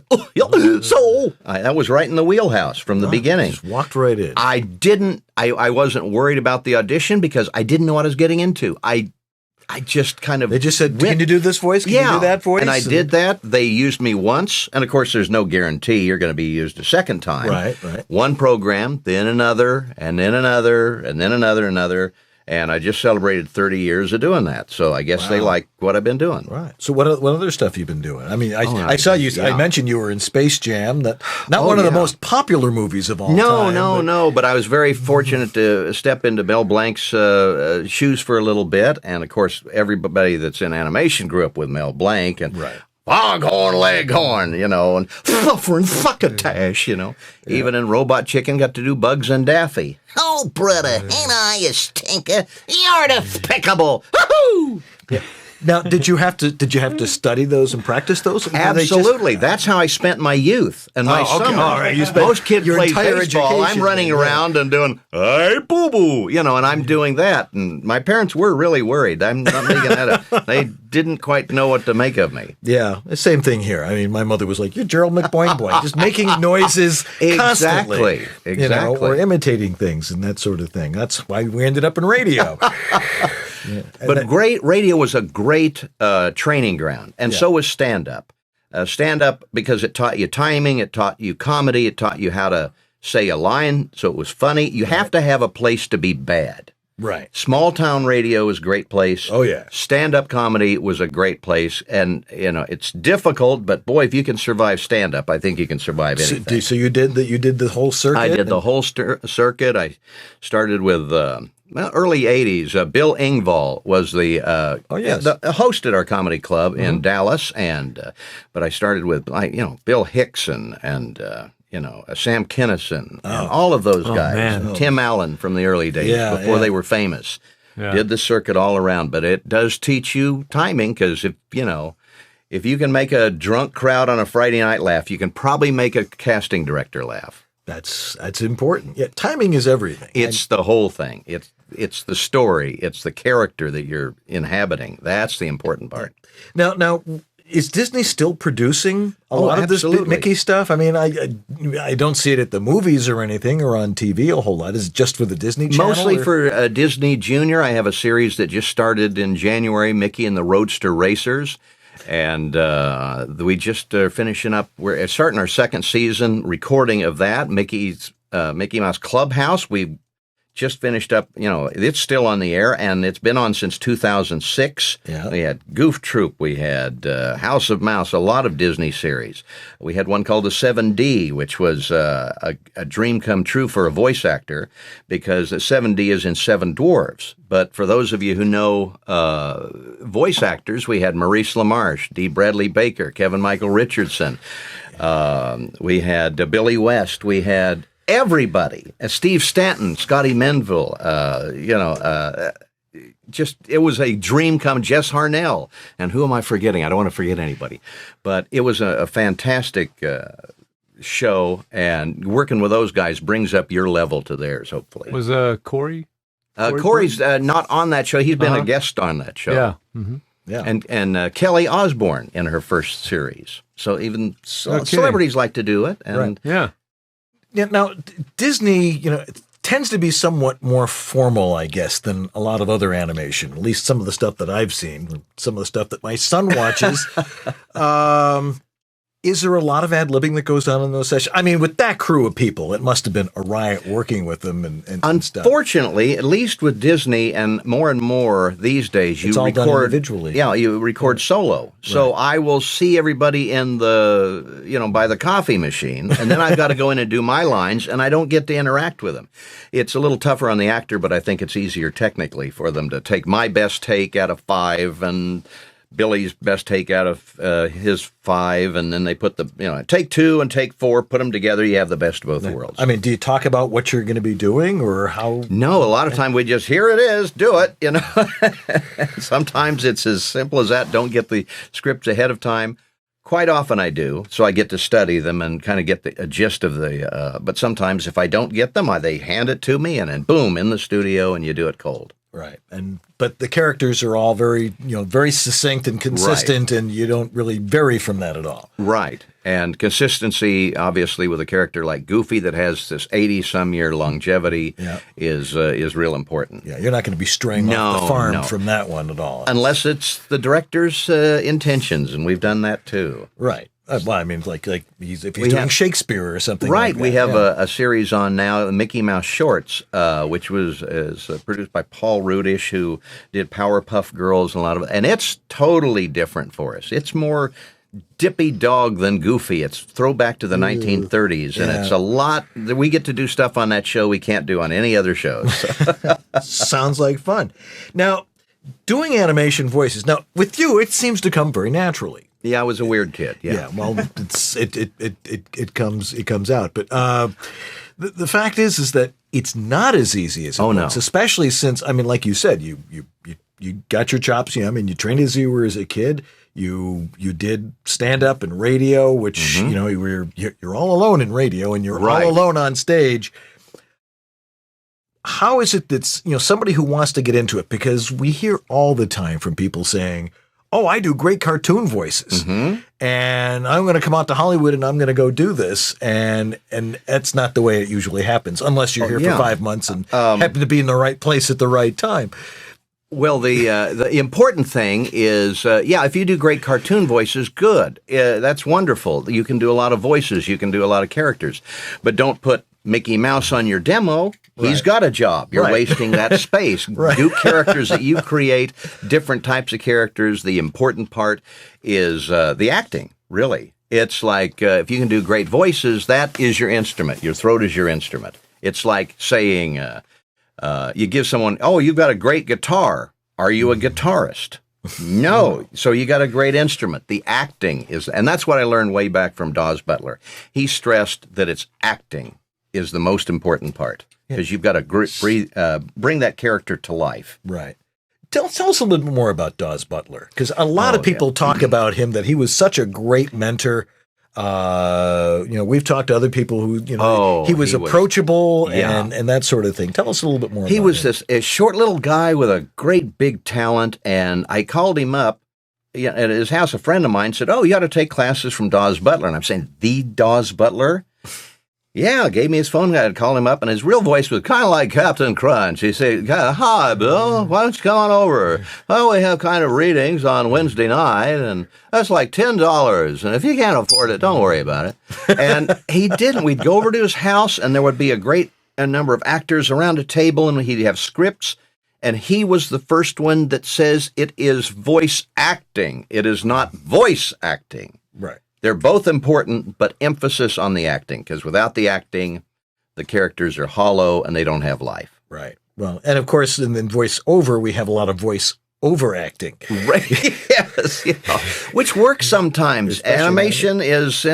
Speaker 12: So that was right in the wheelhouse from the beginning.
Speaker 1: Just walked right in.
Speaker 12: I wasn't worried about the audition because I didn't know what I was getting into. I just kind of...
Speaker 1: They just said, can you do this voice? Can you do that voice?
Speaker 12: And I did that. They used me once. And, of course, there's no guarantee you're going to be used a second time.
Speaker 1: Right.
Speaker 12: One program, then another, and then another, and then another. And I just celebrated 30 years of doing that. So I guess they like what I've been doing.
Speaker 1: Right. So what other stuff you've been doing? I mean, I saw you. Yeah. I mentioned you were in Space Jam. Not one of the most popular movies of all time.
Speaker 12: No. But I was very fortunate to step into Mel Blanc's shoes for a little bit. And, of course, everybody that's in animation grew up with Mel Blanc. And Foghorn Leghorn, and Fluffer and Fuckatash, Even in Robot Chicken, got to do Bugs and Daffy. Oh, brother, ain't I a stinker? You're despicable. Woohoo!
Speaker 1: Yeah. Now, did you have to study those and practice those?
Speaker 12: Absolutely. That's how I spent my youth and my summer.
Speaker 1: All right.
Speaker 12: Most kids play baseball. I'm running around and doing, hey, boo-boo, and I'm doing that. And my parents were really worried. I'm not making that they didn't quite know what to make of me.
Speaker 1: Yeah, the same thing here. I mean, my mother was like, you're Gerald McBoing Boy, just making noises constantly.
Speaker 12: Exactly.
Speaker 1: Or imitating things and that sort of thing. That's why we ended up in radio.
Speaker 12: But radio was a great training ground, and so was stand-up. Stand-up, because it taught you timing, it taught you comedy, it taught you how to say a line, so it was funny. You have to have a place to be bad.
Speaker 1: Right.
Speaker 12: Small-town radio is a great place.
Speaker 1: Oh, yeah.
Speaker 12: Stand-up comedy was a great place, and, it's difficult, but, boy, if you can survive stand-up, I think you can survive anything.
Speaker 1: So you did the whole circuit?
Speaker 12: I did the whole circuit. I started with... early 80s, Bill Engvall was the host at our comedy club in Dallas, but I started with Bill Hickson and Sam Kinison and all of those guys, and Tim Allen from the early days before they were famous. Yeah. Did the circuit all around, but it does teach you timing because if you can make a drunk crowd on a Friday night laugh, you can probably make a casting director laugh.
Speaker 1: That's important. Yeah, timing is everything.
Speaker 12: It's the whole thing. It's the story. It's the character that you're inhabiting. That's the important part.
Speaker 1: Now, is Disney still producing a lot of this Mickey stuff? I mean, I don't see it at the movies or anything or on TV a whole lot. Is it just for the Disney Channel?
Speaker 12: Mostly for Disney Junior. I have a series that just started in January, Mickey and the Roadster Racers. And we just are finishing up. We're starting our second season recording of that. Mickey Mouse Clubhouse. We just finished up. It's still on the air, and it's been on since 2006.
Speaker 1: Yeah.
Speaker 12: We had Goof Troop. We had House of Mouse. A lot of Disney series. We had one called the 7D, which was a dream come true for a voice actor, because the 7D is in Seven Dwarfs. But for those of you who know voice actors, we had Maurice LaMarche, D. Bradley Baker, Kevin Michael Richardson. We had Billy West. We had everybody. Steve Stanton, Scotty Menville. It was a dream come. Jess Harnell. And who am I forgetting? I don't want to forget anybody. But it was a fantastic show, and working with those guys brings up your level to theirs, hopefully.
Speaker 2: Was Corey?
Speaker 12: Corey's not on that show. He's been a guest on that show.
Speaker 2: Yeah. Mm-hmm.
Speaker 1: Yeah.
Speaker 12: And Kelly Osbourne in her first series. So even celebrities like to do it. And
Speaker 2: right. Yeah.
Speaker 1: Yeah. Now, Disney, tends to be somewhat more formal, I guess, than a lot of other animation. At least some of the stuff that I've seen, some of the stuff that my son watches. Is there a lot of ad-libbing that goes on in those sessions? I mean, with that crew of people, it must have been a riot working with them and stuff.
Speaker 12: Unfortunately, at least with Disney and more these days,
Speaker 1: it's
Speaker 12: you
Speaker 1: all
Speaker 12: record
Speaker 1: done individually.
Speaker 12: Yeah, you record solo. So I will see everybody in by the coffee machine, and then I've got to go in and do my lines, and I don't get to interact with them. It's a little tougher on the actor, but I think it's easier technically for them to take my best take out of 5 and Billy's best take out of his 5, and then they put take 2 and take 4, put them together. You have the best of both worlds.
Speaker 1: I mean, do you talk about what you're going to be doing or how?
Speaker 12: No, a lot of time we just, here it is, do it. Sometimes it's as simple as that. Don't get the scripts ahead of time. Quite often I do, so I get to study them and kind of get a gist of but sometimes if I don't get them, they hand it to me, and then boom, in the studio, and you do it cold.
Speaker 1: Right. But the characters are all very, very succinct and consistent, and you don't really vary from that at all.
Speaker 12: Right. And consistency, obviously, with a character like Goofy that has this 80-some-year longevity is real important.
Speaker 1: Yeah, you're not going to be straying off the farm from that one at all.
Speaker 12: Unless it's the director's intentions, and we've done that too.
Speaker 1: Right. Well, I mean, like if he's doing Shakespeare or something.
Speaker 12: Right.
Speaker 1: Like that.
Speaker 12: We have a series on now, the Mickey Mouse Shorts, which is produced by Paul Rudish, who did Powerpuff Girls and a lot of, and it's totally different for us. It's more Dippy Dog than Goofy. It's throwback to the 1930s, and it's a lot. We get to do stuff on that show we can't do on any other shows.
Speaker 1: Sounds like fun. Now, doing animation voices. Now, with you, it seems to come very naturally.
Speaker 12: Yeah, I was a weird kid. Yeah.
Speaker 1: Well, it comes out. But the fact is that it's not as easy as it looks, especially since, I mean, like you said, you got your chops. I mean, you trained as you were as a kid. You did stand up and radio, which you're all alone in radio, and you're all alone on stage. How is it that's somebody who wants to get into it? Because we hear all the time from people saying, "Oh, I do great cartoon voices, and I'm going to come out to Hollywood and I'm going to go do this." And that's not the way it usually happens, unless you're here for 5 months and happen to be in the right place at the right time.
Speaker 12: Well, the important thing is, if you do great cartoon voices, good. That's wonderful. You can do a lot of voices. You can do a lot of characters. But don't put Mickey Mouse on your demo. He's got a job. You're wasting that space. Do characters that you create, different types of characters. The important part is the acting, really. It's like if you can do great voices, that is your instrument. Your throat is your instrument. It's like saying... you give someone, you've got a great guitar. Are you a guitarist? No. So you got a great instrument. The acting is, and that's what I learned way back from Dawes Butler. He stressed that it's acting is the most important part because you've got to bring that character to life.
Speaker 1: Right. Tell us a little bit more about Dawes Butler, because a lot of people talk about him, that he was such a great mentor. We've talked to other people who, he was approachable and that sort of thing. Tell us a little bit more about
Speaker 12: He was
Speaker 1: him.
Speaker 12: a short little guy with a great big talent, and I called him up at his house. A friend of mine said, "Oh, you ought to take classes from Dawes Butler." And I'm saying, "The Dawes Butler?" Yeah, gave me his phone. I called him up, and his real voice was kind of like Captain Crunch. He said, "Hi, Bill. Why don't you come on over? Well, we have kind of readings on Wednesday night, and that's like $10. And if you can't afford it, don't worry about it." And he didn't. We'd go over to his house, and there would be a number of actors around a table, and he'd have scripts. And he was the first one that says it is voice acting. It is not voice acting.
Speaker 1: Right.
Speaker 12: They're both important, but emphasis on the acting, because without the acting, the characters are hollow and they don't have life.
Speaker 1: Right. Well, and of course, in voiceover, we have a lot of voice overacting.
Speaker 12: Right. Yes. Which works sometimes. Animation is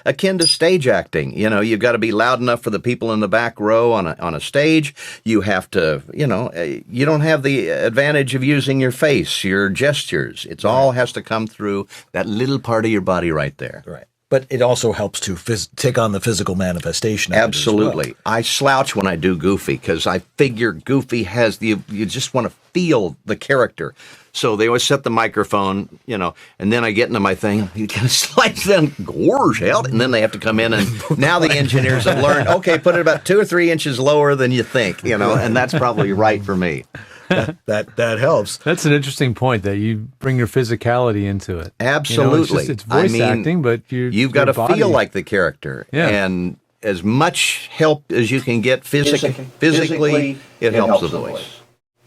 Speaker 12: akin to stage acting. You've got to be loud enough for the people in the back row on a stage. You have to, you don't have the advantage of using your face, your gestures. It's all has to come through that little part of your body right there.
Speaker 1: Right. But it also helps to take on the physical manifestation.
Speaker 12: Absolutely.
Speaker 1: Well.
Speaker 12: I slouch when I do Goofy because I figure Goofy has you just want to feel the character. So they always set the microphone, and then I get into my thing. You kind of slice them, gorge out, and then they have to come in. And now the engineers have learned, okay, put it about 2 or 3 inches lower than you think, and that's probably right for me.
Speaker 1: That helps.
Speaker 2: That's an interesting point that you bring your physicality into it.
Speaker 12: Absolutely.
Speaker 2: It's voice acting, but
Speaker 12: you've got to feel like the character.
Speaker 2: Yeah.
Speaker 12: And as much help as you can get physically, it helps the voice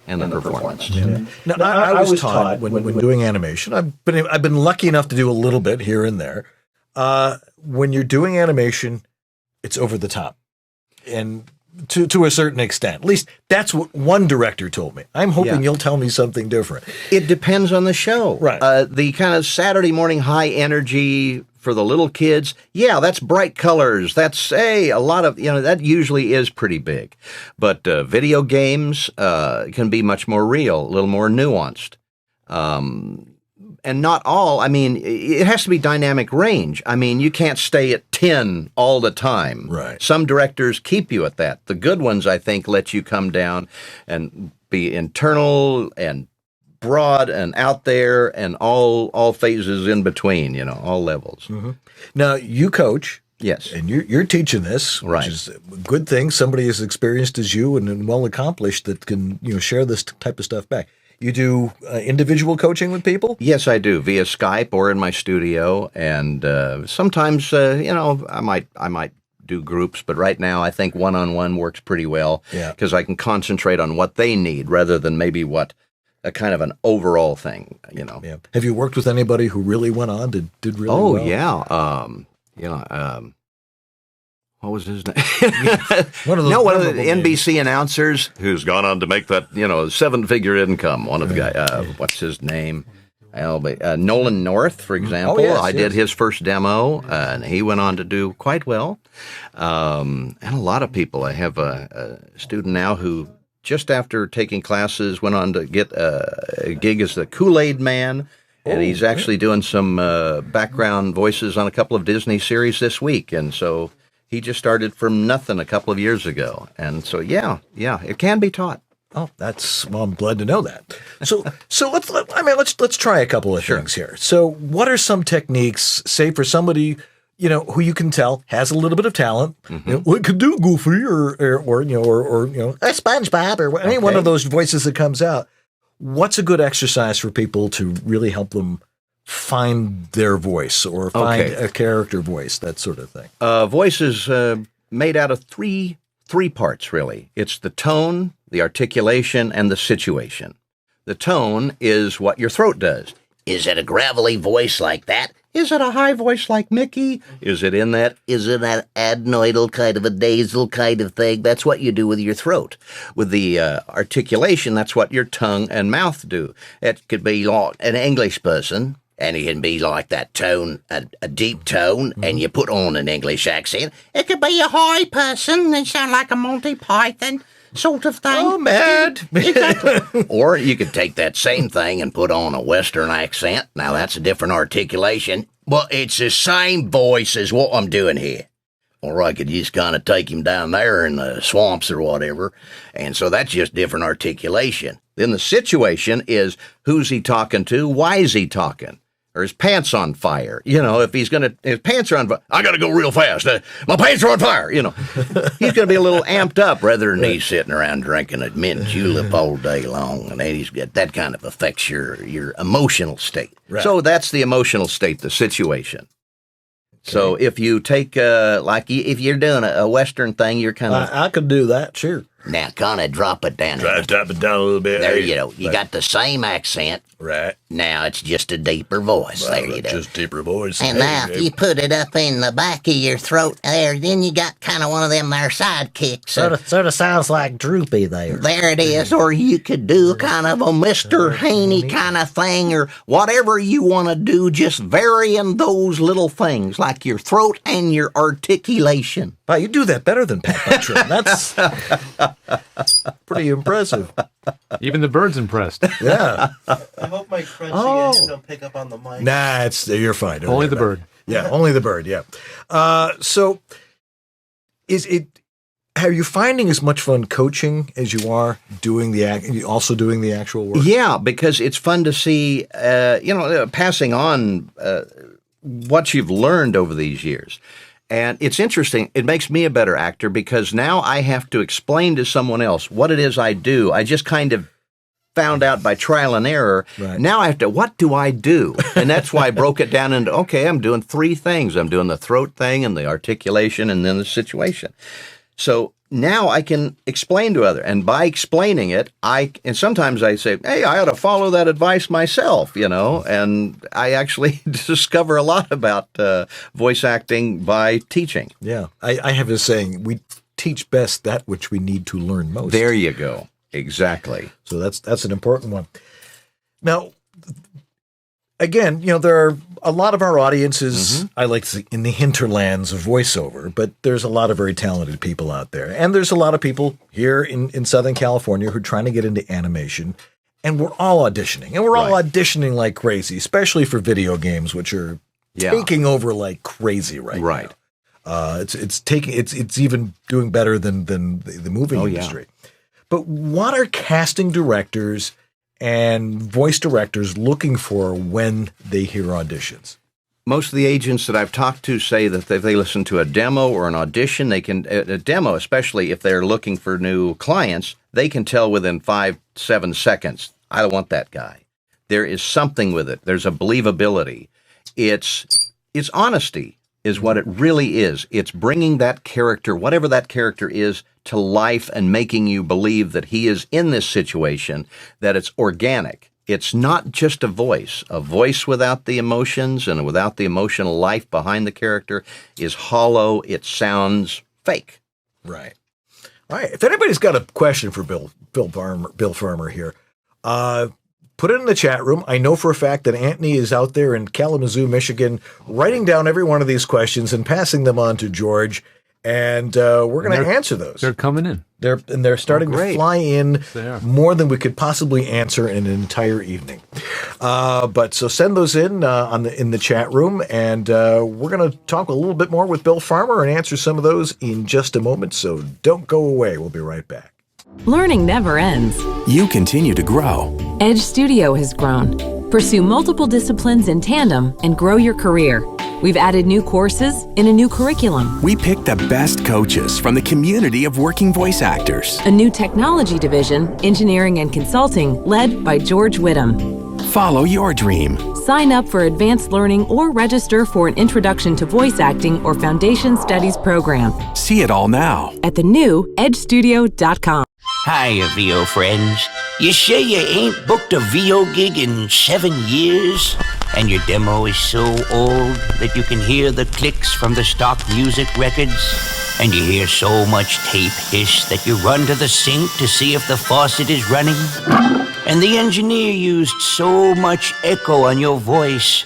Speaker 12: and the performance.
Speaker 1: Yeah. Now, I was taught when doing animation, I've been lucky enough to do a little bit here and there. When you're doing animation, it's over the top. And to a certain extent. At least that's what one director told me. I'm hoping you'll tell me something different.
Speaker 12: It depends on the show.
Speaker 1: Right.
Speaker 12: The kind of Saturday morning high energy for the little kids, that's bright colors. That's a lot of, that usually is pretty big. But video games can be much more real, a little more nuanced. And not all, it has to be dynamic range. You can't stay at 10 all the time.
Speaker 1: Right.
Speaker 12: Some directors keep you at that. The good ones, I think, let you come down and be internal and broad and out there and all phases in between, all levels.
Speaker 1: Mm-hmm. Now, you coach.
Speaker 12: Yes.
Speaker 1: And you're teaching this,
Speaker 12: right.
Speaker 1: Which is a good thing. Somebody as experienced as you and well accomplished that can, share this type of stuff back. You do individual coaching with people?
Speaker 12: Yes, I do, via Skype or in my studio. And sometimes, I might do groups, but right now I think one-on-one works pretty well because I can concentrate on what they need rather than maybe what a kind of an overall thing,
Speaker 1: Yeah. Have you worked with anybody who really went on, did really well?
Speaker 12: Oh, yeah. What was his name? one of the NBC announcers who's gone on to make that, 7-figure income. One of the guys, what's his name? Nolan North, for example. I did his first demo, and he went on to do quite well. And a lot of people. I have a student now who, just after taking classes, went on to get a gig as the Kool-Aid Man. And he's actually doing some background voices on a couple of Disney series this week. And so he just started from nothing a couple of years ago. And so, it can be taught.
Speaker 1: Oh, I'm glad to know that. So let's try a couple of things here. So what are some techniques, say for somebody, who you can tell has a little bit of talent, could do Goofy or SpongeBob or any one of those voices that comes out. What's a good exercise for people to really help them find their voice or find a character voice, that sort of thing?
Speaker 12: Voice is made out of three parts, really. It's the tone, the articulation, and the situation. The tone is what your throat does. Is it a gravelly voice like that? Is it a high voice like Mickey? Is it that adenoidal kind of a nasal kind of thing? That's what you do with your throat. With the articulation, that's what your tongue and mouth do. It could be like an English person, and it can be like that tone, a deep tone, and you put on an English accent. It could be a high person and sound like a Monty Python sort of thing.
Speaker 1: Oh, mad.
Speaker 12: Exactly. Or you could take that same thing and put on a Western accent. Now, that's a different articulation. Well, it's the same voice as what I'm doing here. Or I could just kind of take him down there in the swamps or whatever. And so that's just different articulation. Then the situation is, who's he talking to? Why is he talking? Or his pants on fire? If his pants are on fire, I got to go real fast. My pants are on fire. He's going to be a little amped up rather than he's sitting around drinking a mint julep all day long. And then that kind of affects your emotional state. Right. So that's the emotional state, the situation. Okay. So if you take, if you're doing a Western thing, you're kind of...
Speaker 13: I could do that, sure.
Speaker 12: Now, kind of drop it down.
Speaker 13: Drop it down a little bit.
Speaker 12: There you go. You got the same accent.
Speaker 13: Right.
Speaker 12: Now it's just a deeper voice. Well, there you go.
Speaker 13: Just deeper voice.
Speaker 14: And now if you put it up in the back of your throat there, then you got kind of one of them there sidekicks.
Speaker 13: Sort of sounds like droopy there.
Speaker 14: There it is. Or you could do kind of a Mr. Haney kind of thing, or
Speaker 12: whatever you want to do, just varying those little things, like your throat and your articulation.
Speaker 13: Wow, you do that better than Pat Buttram. That's pretty impressive.
Speaker 2: Even the bird's impressed.
Speaker 13: Yeah.
Speaker 15: I hope my crunchy don't pick up on the mic.
Speaker 13: Nah, you're fine. Don't
Speaker 2: only the bird.
Speaker 13: Yeah, only the bird, yeah. So are you finding as much fun coaching as you are doing the actual work?
Speaker 12: Yeah, because it's fun to see, passing on what you've learned over these years. And it's interesting. It makes me a better actor because now I have to explain to someone else what it is I do. I just kind of found out by trial and error. Right. Now I have to, what do I do? And that's why I broke it down into, okay, I'm doing 3 things. I'm doing the throat thing and the articulation and then the situation. So now I can explain to others. And by explaining it, and sometimes I say, hey, I ought to follow that advice myself, and I actually discover a lot about voice acting by teaching.
Speaker 13: Yeah. I have this saying, we teach best that which we need to learn most.
Speaker 12: There you go. Exactly.
Speaker 13: So that's an important one. Now, again, there are a lot of our audiences, I like to say, in the hinterlands of voiceover, but there's a lot of very talented people out there. And there's a lot of people here in Southern California who are trying to get into animation. And we're all auditioning. And we're all auditioning like crazy, especially for video games, which are taking over like crazy right now. It's even doing better than the movie industry. Yeah. But what are casting directors and voice directors looking for when they hear auditions?
Speaker 12: Most of the agents that I've talked to say that if they listen to a demo or an audition, they can, a demo, especially if they're looking for new clients, they can tell within 5-7 seconds, I don't want that guy. There is something with it. There's a believability. It's honesty is what it really is. It's bringing that character, whatever that character is, to life and making you believe that he is in this situation, that it's organic. It's not just a voice. A voice without the emotions and without the emotional life behind the character is hollow. It sounds fake.
Speaker 13: Right. All right. If anybody's got a question for Bill Farmer here, put it in the chat room. I know for a fact that Anthony is out there in Kalamazoo, Michigan, writing down every one of these questions and passing them on to George. And we're going to answer those.
Speaker 2: They're coming in.
Speaker 13: They're starting to fly in more than we could possibly answer in an entire evening. But so send those in in the chat room, and we're going to talk a little bit more with Bill Farmer and answer some of those in just a moment. So don't go away. We'll be right back.
Speaker 16: Learning never ends.
Speaker 17: You continue to grow.
Speaker 16: Edge Studio has grown. Pursue multiple disciplines in tandem and grow your career. We've added new courses in a new curriculum.
Speaker 17: We picked the best coaches from the community of working voice actors.
Speaker 16: A new technology division, engineering and consulting, led by George Whittam.
Speaker 17: Follow your dream.
Speaker 16: Sign up for advanced learning or register for an introduction to voice acting or foundation studies program.
Speaker 17: See it all now
Speaker 16: at the new edgestudio.com.
Speaker 8: Hiya, VO friends. You sure you ain't booked a VO gig in 7 years? And your demo is so old that you can hear the clicks from the stock music records? And you hear so much tape hiss that you run to the sink to see if the faucet is running? And the engineer used so much echo on your voice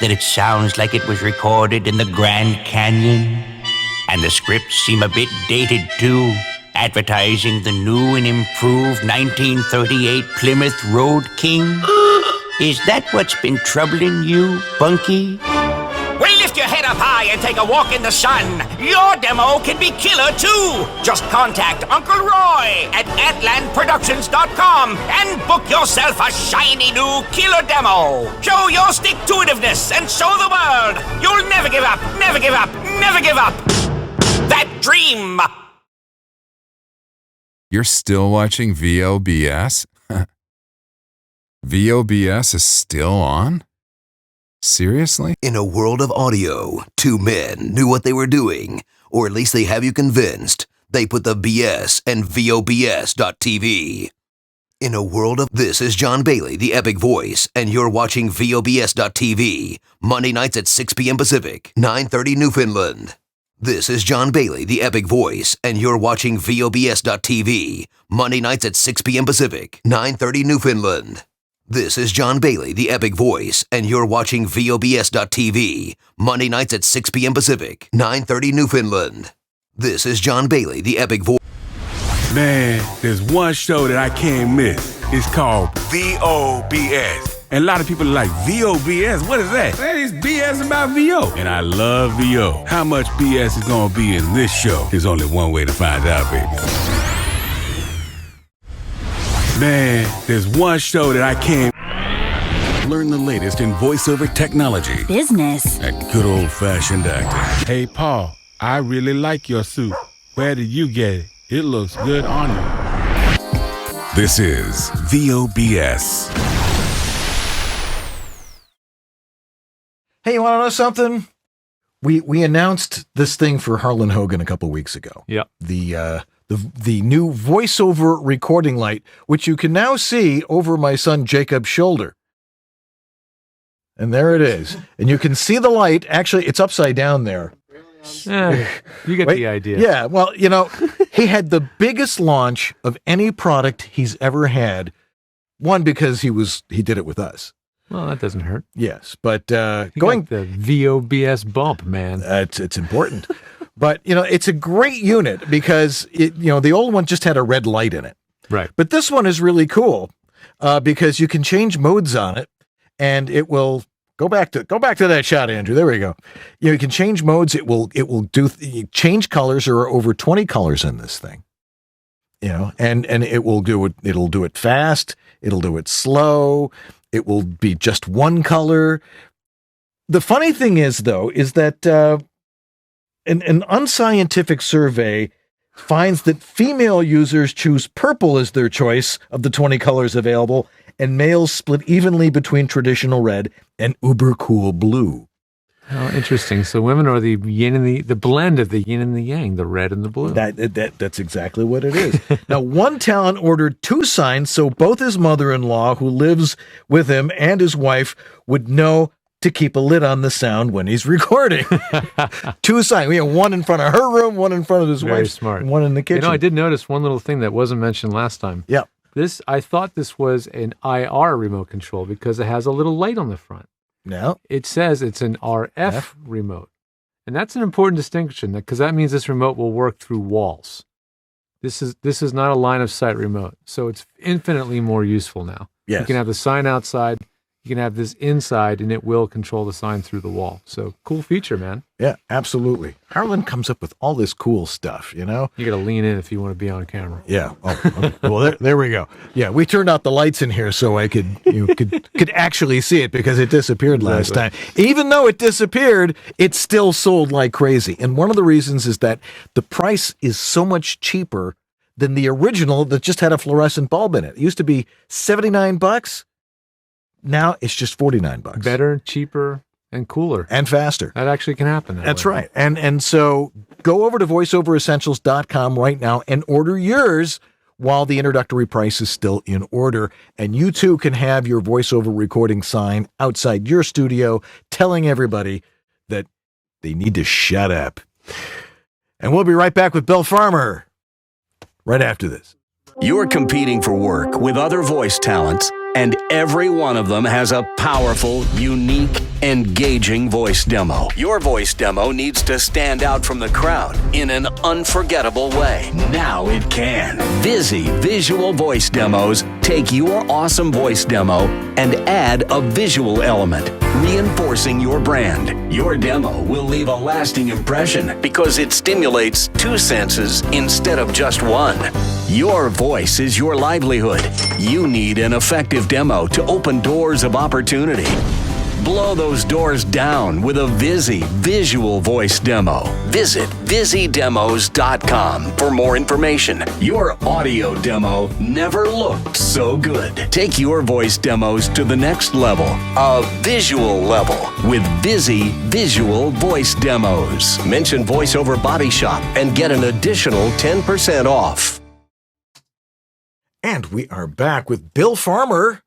Speaker 8: that it sounds like it was recorded in the Grand Canyon? And the scripts seem a bit dated too, advertising the new and improved 1938 Plymouth Road King? Is that what's been troubling you, Bunky?
Speaker 9: up high and take a walk in the sun, your demo can be killer too. Just contact Uncle Roy at atlandproductions.com and book yourself a shiny new killer demo. Show your stick-to-itiveness and show the world you'll never give up, never give up, never give up that dream.
Speaker 18: You're still watching VOBS? VOBS is still on? Seriously?
Speaker 19: In a world of audio, two men knew what they were doing, or at least they have you convinced. They put the BS in VOBS.TV. In a world of... This is John Bailey, the epic voice, and you're watching VOBS.TV, Monday nights at 6 p.m. Pacific, 9:30 Newfoundland. This is John Bailey, the epic voice, and you're watching VOBS.TV, Monday nights at 6 p.m. Pacific, 9:30 Newfoundland. This is John Bailey, the epic voice, and you're watching VOBS.TV, Monday nights at 6 p.m. Pacific, 9:30 Newfoundland. This is John Bailey, the epic voice.
Speaker 11: Man, there's one show that I can't miss. It's called VOBS. And a lot of people are like, VOBS? What is that? That is BS about VO. And I love VO. How much BS is going to be in this show? There's only one way to find out, baby. Man, there's one show that I can't... Learn the latest in voiceover technology.
Speaker 10: Business.
Speaker 11: That good old-fashioned acting. Hey, Paul, I really like your suit. Where did you get it? It looks good on you.
Speaker 18: This is VOBS.
Speaker 13: Hey, you want to know something? We announced this thing for Harlan Hogan a couple weeks ago.
Speaker 2: Yep.
Speaker 13: The new voiceover recording light, which you can now see over my son Jacob's shoulder. And there it is. And you can see the light. Actually, it's upside down there.
Speaker 2: You get the idea.
Speaker 13: Yeah, well, you know, he had the biggest launch of any product he's ever had. One, because he did it with us.
Speaker 2: Well, that doesn't hurt.
Speaker 13: Yes, but
Speaker 2: going the VOBS bump, man.
Speaker 13: It's important. But, you know, it's a great unit because the old one just had a red light in it.
Speaker 2: Right.
Speaker 13: But this one is really cool because you can change modes on it, and it will go back to that shot, Andrew. There we go. You can change modes. It will do change colors. There are over 20 colors in this thing. You know, and it will do it. It'll do it fast. It'll do it slow. It will be just one color. The funny thing is, though, is that an unscientific survey finds that female users choose purple as their choice of the 20 colors available, and males split evenly between traditional red and uber cool blue.
Speaker 2: Oh, interesting. So women are the yin and the blend of the yin and the yang, the red and the blue.
Speaker 13: That's exactly what it is. Now, one talent ordered 2 signs so both his mother-in-law, who lives with him, and his wife would know to keep a lid on the sound when he's recording. 2 signs. We have one in front of her room, one in front of his
Speaker 2: Very
Speaker 13: wife's,
Speaker 2: smart.
Speaker 13: and one in the kitchen.
Speaker 2: You know, I did notice one little thing that wasn't mentioned last time.
Speaker 13: Yeah.
Speaker 2: I thought this was an IR remote control because it has a little light on the front.
Speaker 13: No.
Speaker 2: It says it's an RF remote. And that's an important distinction because that means this remote will work through walls. This is not a line of sight remote. So it's infinitely more useful now.
Speaker 13: Yes.
Speaker 2: You can have the sign outside, you can have this inside, and it will control the sign through the wall. So cool feature, man.
Speaker 13: Yeah, absolutely. Harlan comes up with all this cool stuff, you know?
Speaker 2: You got to lean in if you want to be on camera.
Speaker 13: Yeah. Oh, okay. Well, there we go. Yeah, we turned out the lights in here so I could actually see it because it disappeared last time. Even though it disappeared, it still sold like crazy. And one of the reasons is that the price is so much cheaper than the original that just had a fluorescent bulb in it. It used to be $79. Now it's just $49.
Speaker 2: Better, cheaper, and cooler.
Speaker 13: And faster.
Speaker 2: That actually can happen.
Speaker 13: That's right. And so go over to voiceoveressentials.com right now and order yours while the introductory price is still in order. And you too can have your voiceover recording sign outside your studio telling everybody that they need to shut up. And we'll be right back with Bill Farmer right after this.
Speaker 6: You're competing for work with other voice talents, and every one of them has a powerful, unique, engaging voice demo. Your voice demo needs to stand out from the crowd in an unforgettable way. Now it can. Visi Visual Voice Demos take your awesome voice demo and add a visual element. reinforcing your brand. Your demo will leave a lasting impression because it stimulates 2 senses instead of just 1. Your voice is your livelihood. You need an effective demo to open doors of opportunity. Blow those doors down with a Visi visual voice demo. Visit VisiDemos.com for more information. Your audio demo never looked so good. Take your voice demos to the next level, a visual level, with Visi Visual Voice Demos. Mention VoiceOver Body Shop and get an additional 10% off.
Speaker 13: And we are back with Bill Farmer.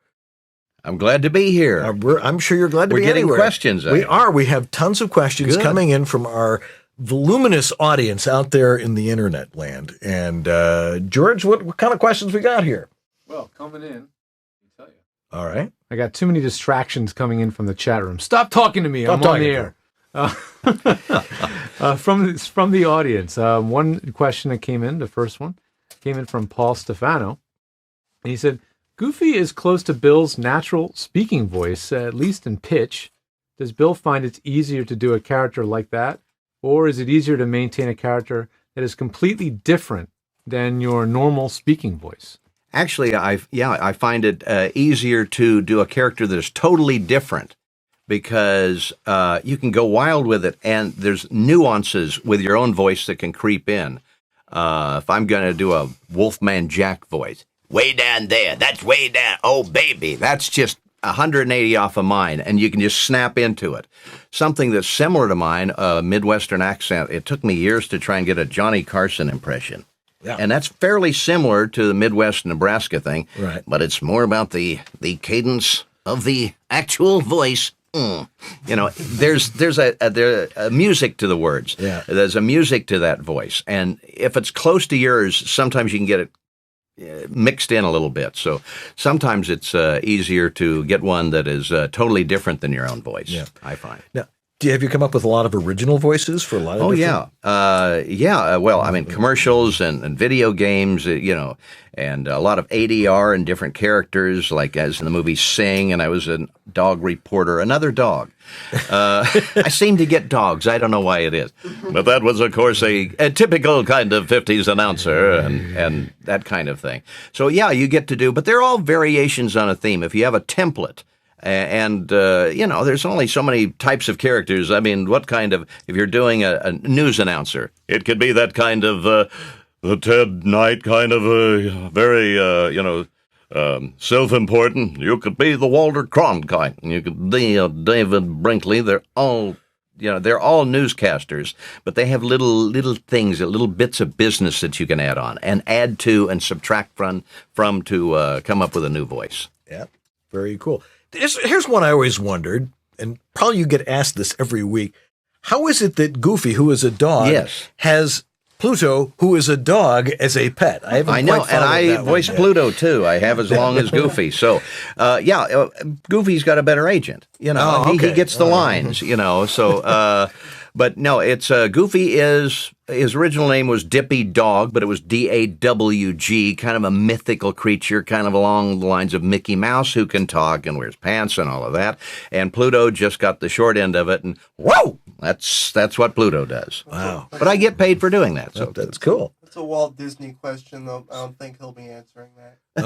Speaker 12: I'm glad to be here.
Speaker 13: I'm sure you're glad to be
Speaker 12: getting
Speaker 13: anywhere.
Speaker 12: Questions.
Speaker 13: We are. We have tons of questions coming in from our voluminous audience out there in the internet land. And George, what kind of questions we got here?
Speaker 2: Well, coming in, let me tell you.
Speaker 13: All right.
Speaker 2: I got too many distractions coming in from the chat room. Stop talking to me. I'm on the air. From the audience, one question that came in, the first one, came in from Paul Stefano. And he said, Goofy is close to Bill's natural speaking voice, at least in pitch. Does Bill find it's easier to do a character like that? Or is it easier to maintain a character that is completely different than your normal speaking voice?
Speaker 12: Actually, I find it easier to do a character that is totally different because you can go wild with it, and there's nuances with your own voice that can creep in. If I'm going to do a Wolfman Jack voice, way down there, that's way down, oh baby, that's just 180 off of mine, and you can just snap into it. Something that's similar to mine, a Midwestern accent, it took me years to try and get a Johnny Carson impression. Yeah. And that's fairly similar to the Midwest Nebraska thing,
Speaker 13: right?
Speaker 12: But it's more about the cadence of the actual voice. You know, there's a music to the words.
Speaker 13: Yeah.
Speaker 12: There's a music to that voice, and if it's close to yours, sometimes you can get it mixed in a little bit. So sometimes it's easier to get one that is totally different than your own voice.
Speaker 13: Yeah.
Speaker 12: I find.
Speaker 13: Now, have you come up with a lot of original voices for a lot of?
Speaker 12: Oh
Speaker 13: different...
Speaker 12: yeah. Well, I mean, commercials and video games, you know, and a lot of ADR and different characters, like as in the movie Sing, and I was a dog reporter, another dog. I seem to get dogs. I don't know why it is. But that was, of course, a typical kind of 50s announcer and that kind of thing. So, yeah, you get to do, but they're all variations on a theme. If you have a template, and, you know, there's only so many types of characters. I mean, what kind of, if you're doing a news announcer, it could be that kind of the Ted Knight kind of very, you know, self-important. You could be the Walter Cronkite, and you could be David Brinkley. They're all, you know, they're all newscasters, but they have little things, little bits of business that you can add on and add to and subtract from to come up with a new voice.
Speaker 13: Yeah, very cool. Here's one I always wondered, and probably you get asked this every week. How is it that Goofy, who is a dog, has Pluto, who is a dog, as a pet? I
Speaker 12: know, and I voice Pluto too. I have as long as Goofy. So, Goofy's got a better agent. You know, he gets the lines. You know, so. But no, it's Goofy his original name was Dippy Dog, but it was D-A-W-G, kind of a mythical creature, kind of along the lines of Mickey Mouse, who can talk and wears pants and all of that. And Pluto just got the short end of it, and whoa, that's what Pluto does.
Speaker 13: Wow.
Speaker 12: But I get paid for doing that, so
Speaker 13: that's cool.
Speaker 15: It's a Walt Disney question, though. I don't think he'll be answering that.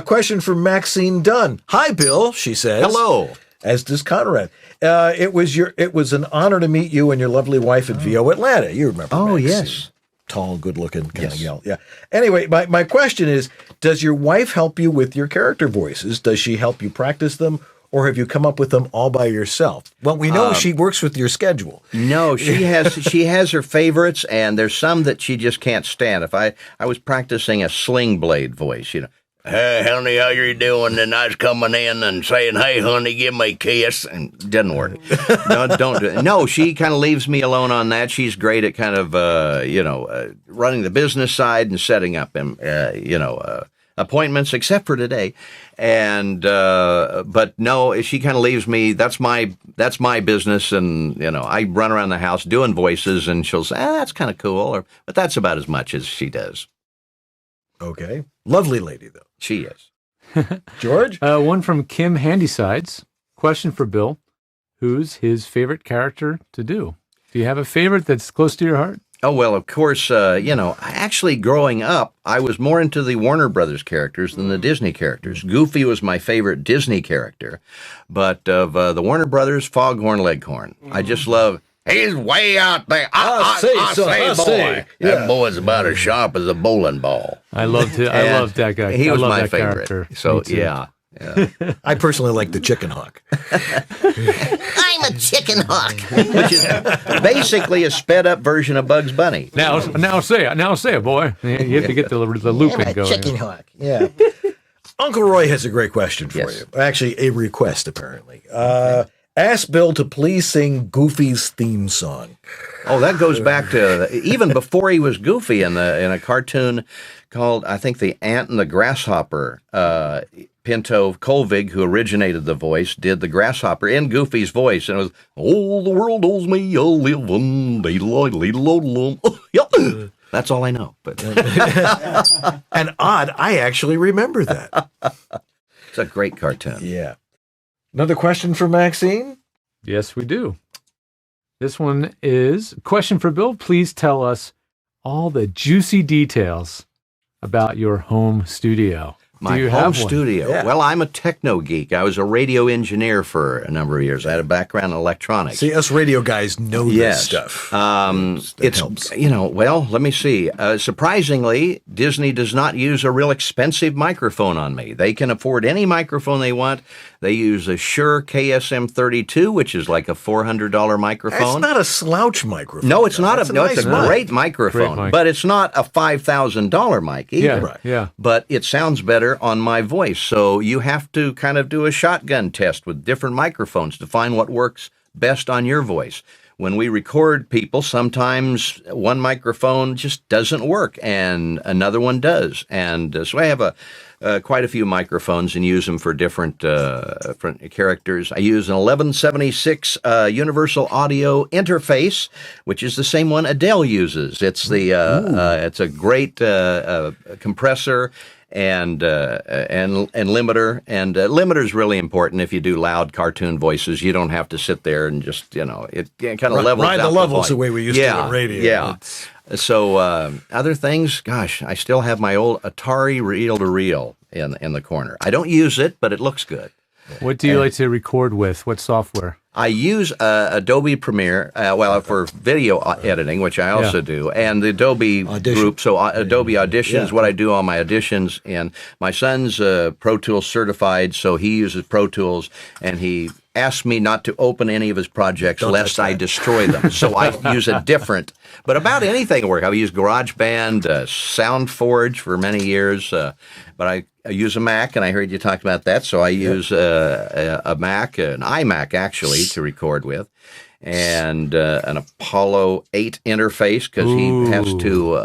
Speaker 13: Question from Maxine Dunn. Hi, Bill, she says.
Speaker 12: Hello.
Speaker 13: As does Conrad. It was an honor to meet you and your lovely wife at VO Atlanta. You remember?
Speaker 12: Oh,
Speaker 13: Maxine.
Speaker 12: yes.
Speaker 13: Tall, good-looking kind of gal. Yeah. Anyway, my question is, does your wife help you with your character voices? Does she help you practice them, or have you come up with them all by yourself? Well, we know she works with your schedule.
Speaker 12: No, she has her favorites, and there's some that she just can't stand. If I was practicing a Sling Blade voice, you know. Hey, honey, how you doing? And I was coming in and saying, hey, honey, give me a kiss. And it didn't work. No, don't do it. No, she kind of leaves me alone on that. She's great at kind of, running the business side and setting up, appointments, except for today. And, but no, she kind of leaves me. That's my business. And, you know, I run around the house doing voices, and she'll say, that's kind of cool. But that's about as much as she does.
Speaker 13: Okay. Lovely lady, though.
Speaker 12: She is.
Speaker 13: George?
Speaker 2: One from Kim Handysides. Question for Bill. Who's his favorite character to do? Do you have a favorite that's close to your heart?
Speaker 12: Oh, well, of course, actually growing up, I was more into the Warner Brothers characters than the Disney characters. Goofy was my favorite Disney character, but of the Warner Brothers, Foghorn Leghorn. I just love, he's way out there. I say, boy. That boy's about as sharp as a bowling ball.
Speaker 2: I loved that guy.
Speaker 12: He was my
Speaker 2: favorite.
Speaker 12: Character. So, yeah.
Speaker 13: I personally like the Chicken Hawk.
Speaker 14: I'm a chicken hawk.
Speaker 12: Which is basically a sped up version of Bugs Bunny.
Speaker 2: Now say it, boy. You have to get the looping going.
Speaker 14: Chicken hawk.
Speaker 13: Yeah. Uncle Roy has a great question for you. Actually, a request, apparently. Ask Bill to please sing Goofy's theme song.
Speaker 12: Oh, that goes back to even before he was Goofy in a cartoon called, I think, The Ant and the Grasshopper. Pinto Colvig, who originated the voice, did the grasshopper in Goofy's voice, and it was, "Oh, the world owes me a living." That's all I know. But
Speaker 13: and odd, I actually remember that.
Speaker 12: It's a great cartoon.
Speaker 13: Yeah. Another question for Maxine?
Speaker 2: Yes, we do. This one is question for Bill. Please tell us all the juicy details about your home studio.
Speaker 12: My home studio.
Speaker 13: Yeah.
Speaker 12: Well, I'm a techno geek. I was a radio engineer for a number of years. I had a background in electronics.
Speaker 13: See, us radio guys know this stuff.
Speaker 12: It helps. Well, let me see. Surprisingly, Disney does not use a real expensive microphone on me. They can afford any microphone they want. They use a Shure KSM32, which is like a $400 microphone.
Speaker 13: It's not a slouch microphone.
Speaker 12: No, it's not. It's a
Speaker 13: nice
Speaker 12: great microphone,
Speaker 2: mic.
Speaker 12: but it's not a $5,000 mic either.
Speaker 2: Yeah, right. Yeah.
Speaker 12: But it sounds better on my voice. So you have to kind of do a shotgun test with different microphones to find what works best on your voice. When we record people, sometimes one microphone just doesn't work and another one does. And so I have quite a few microphones and use them for different characters. I use an 1176 Universal Audio Interface, which is the same one Adele uses. It's it's a great compressor and limiter. And limiter is really important if you do loud cartoon voices. You don't have to sit there and just, it kind of levels out
Speaker 13: the levels the way we used to on radio.
Speaker 12: Yeah. So other things, gosh, I still have my old Atari reel-to-reel in the corner. I don't use it, but it looks good.
Speaker 2: What do you like to record with? What software?
Speaker 12: I use Adobe Premiere, for video editing, which I also do, and the Adobe group. So Adobe Audition is what I do all my auditions in. My son's Pro Tools certified, so he uses Pro Tools, and he asked me not to open any of his projects lest I destroy them. So I use a different, but about anything at work. I've used GarageBand, SoundForge for many years, but I use a Mac, and I heard you talk about that, so I use a Mac, an iMac actually, to record with, and an Apollo 8 interface, because he has to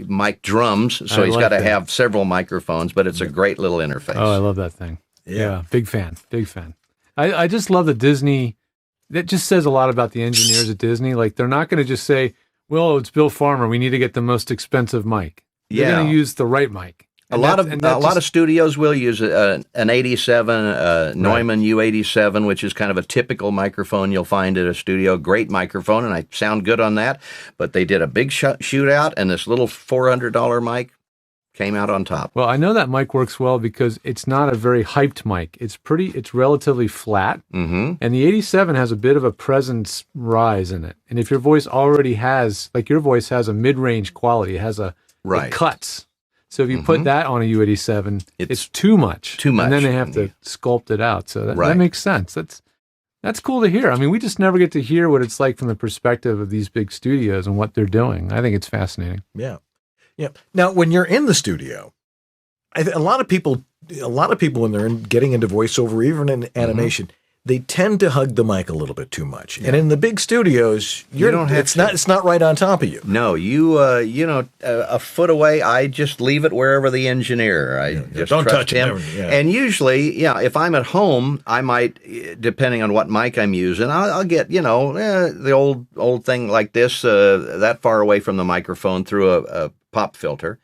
Speaker 12: mic drums, so he's got to have several microphones, but it's a great little interface.
Speaker 2: Oh, I love that thing. Yeah, big fan. I just love the Disney. That just says a lot about the engineers at Disney. Like, they're not going to just say, well, it's Bill Farmer, we need to get the most expensive mic. They're going to use the right mic.
Speaker 12: A lot of studios will use an 87 Neumann U87, which is kind of a typical microphone you'll find at a studio. Great microphone, and I sound good on that. But they did a big shootout, and this little $400 mic came out on top.
Speaker 2: Well, I know that mic works well because it's not a very hyped mic. It's relatively flat, and the 87 has a bit of a presence rise in it. And if your voice already has, like your voice has a mid-range quality, it has it cuts. So if you put that on a U87, it's too much. And then they have to sculpt it out. So that makes sense. That's cool to hear. I mean, we just never get to hear what it's like from the perspective of these big studios and what they're doing. I think it's fascinating.
Speaker 13: Yeah. Yeah. Now, when you're in the studio, a lot of people when they're getting into voiceover, even in animation, they tend to hug the mic a little bit too much. Yeah. And in the big studios, it's not right on top of you.
Speaker 12: No, a foot away, I just leave it wherever the engineer. Just
Speaker 13: don't
Speaker 12: trust
Speaker 13: touch
Speaker 12: him.
Speaker 13: Yeah.
Speaker 12: And usually, if I'm at home, I might, depending on what mic I'm using, I'll get, the old thing like this, that far away from the microphone through a pop filter.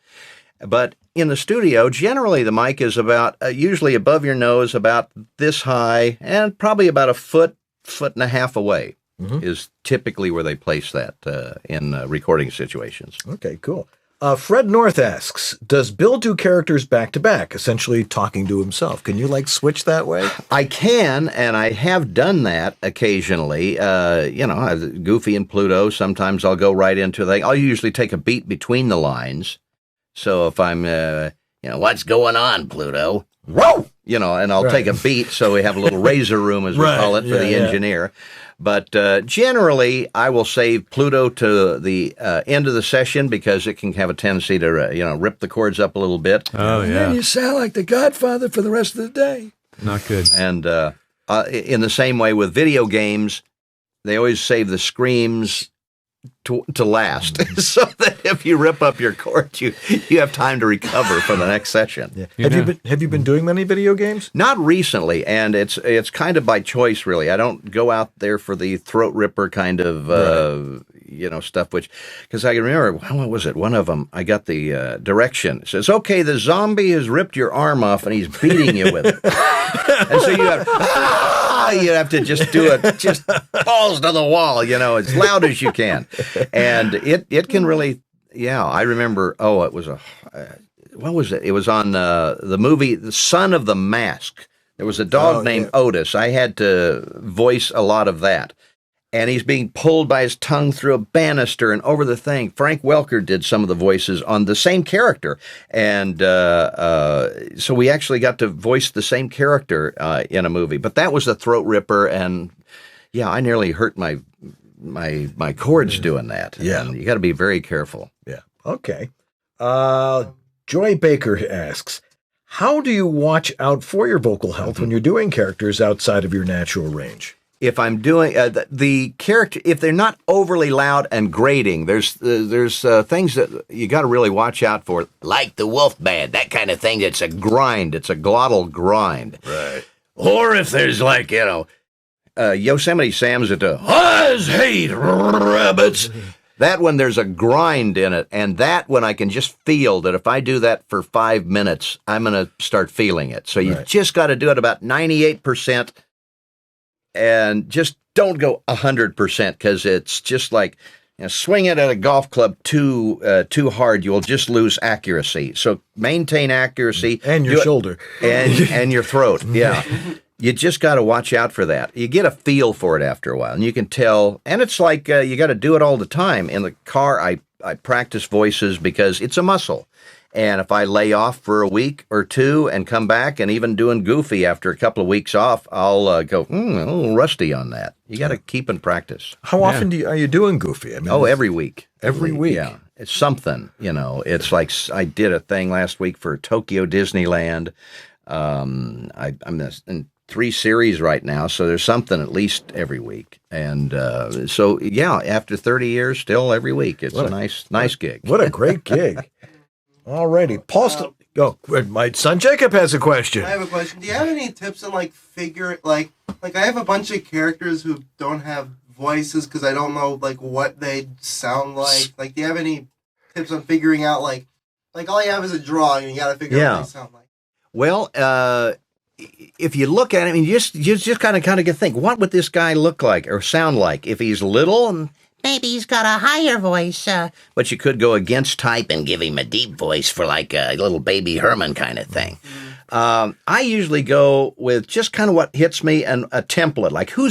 Speaker 12: But in the studio, generally the mic is about usually above your nose, about this high, and probably about a foot and a half away is typically where they place that in recording situations.
Speaker 13: Okay, cool. Fred North asks, does Bill do characters back to back, essentially talking to himself? Can you switch that way?
Speaker 12: I can, and I have done that occasionally. Goofy and Pluto, sometimes I'll go right into I'll usually take a beat between the lines. So if I'm, what's going on, Pluto? Whoa! And I'll take a beat so we have a little razor room, as we call it, for the engineer. But generally, I will save Pluto to the end of the session because it can have a tendency to, rip the chords up a little bit.
Speaker 2: Oh, yeah.
Speaker 20: And then you sound like the Godfather for the rest of the day.
Speaker 2: Not good.
Speaker 12: And in the same way with video games, they always save the screams to last, so that if you rip up your chords, you have time to recover for the next session.
Speaker 13: Yeah. Have you been doing many video games?
Speaker 12: Not recently, and it's kind of by choice, really. I don't go out there for the throat ripper kind of stuff. Because I can remember, what was it? One of them, I got the direction. It says, "Okay, the zombie has ripped your arm off, and he's beating you with it." And so you have to just do it, just balls to the wall, as loud as you can. And it can really, I remember, it was what was it? It was on the movie The Son of the Mask. There was a dog named Otis. I had to voice a lot of that. And he's being pulled by his tongue through a banister and over the thing. Frank Welker did some of the voices on the same character. And so we actually got to voice the same character in a movie. But that was a throat ripper. And, I nearly hurt my chords doing that.
Speaker 13: Yeah.
Speaker 12: And you got to be very careful.
Speaker 13: Yeah. Okay. Joy Baker asks, how do you watch out for your vocal health when you're doing characters outside of your natural range?
Speaker 12: If I'm doing the character, if they're not overly loud and grating, there's things that you got to really watch out for,
Speaker 9: Like the wolf band, that kind of thing.
Speaker 12: it's a grind, it's a glottal grind.
Speaker 13: Right.
Speaker 12: Or if there's Yosemite Sam's at the "Eyes hate rabbits." That one, there's a grind in it, and that one I can just feel that if I do that for 5 minutes, I'm going to start feeling it. So you just got to do it about 98%. And just don't go 100% because it's just like swing it at a golf club too hard. You'll just lose accuracy. So maintain accuracy
Speaker 13: and your shoulder
Speaker 12: and your throat. Yeah, you just got to watch out for that. You get a feel for it after a while, and you can tell. And it's like you got to do it all the time. In the car, I practice voices because it's a muscle. And if I lay off for a week or two and come back, and even doing Goofy after a couple of weeks off, I'll go, a little rusty on that. You got to keep in practice.
Speaker 13: How often are you doing Goofy?
Speaker 12: I mean, every week.
Speaker 13: Every week?
Speaker 12: Yeah. It's something, It's like I did a thing last week for Tokyo Disneyland. I'm in 3 series right now, so there's something at least every week. And after 30 years, still every week. It's a nice gig.
Speaker 13: What a great gig. All righty. Paul, my son Jacob has a question.
Speaker 15: I have a question. Do you have any tips on figure I have a bunch of characters who don't have voices because I don't know what they sound like. Do you have any tips on figuring out all you have is a drawing and you got to figure out what they sound like?
Speaker 12: Well, if you look at him, you just kind of think, what would this guy look like or sound like if he's little and
Speaker 14: Maybe he's got a higher voice.
Speaker 12: But you could go against type and give him a deep voice for a little baby Herman kind of thing. I usually go with just kind of what hits me and a template. Like, who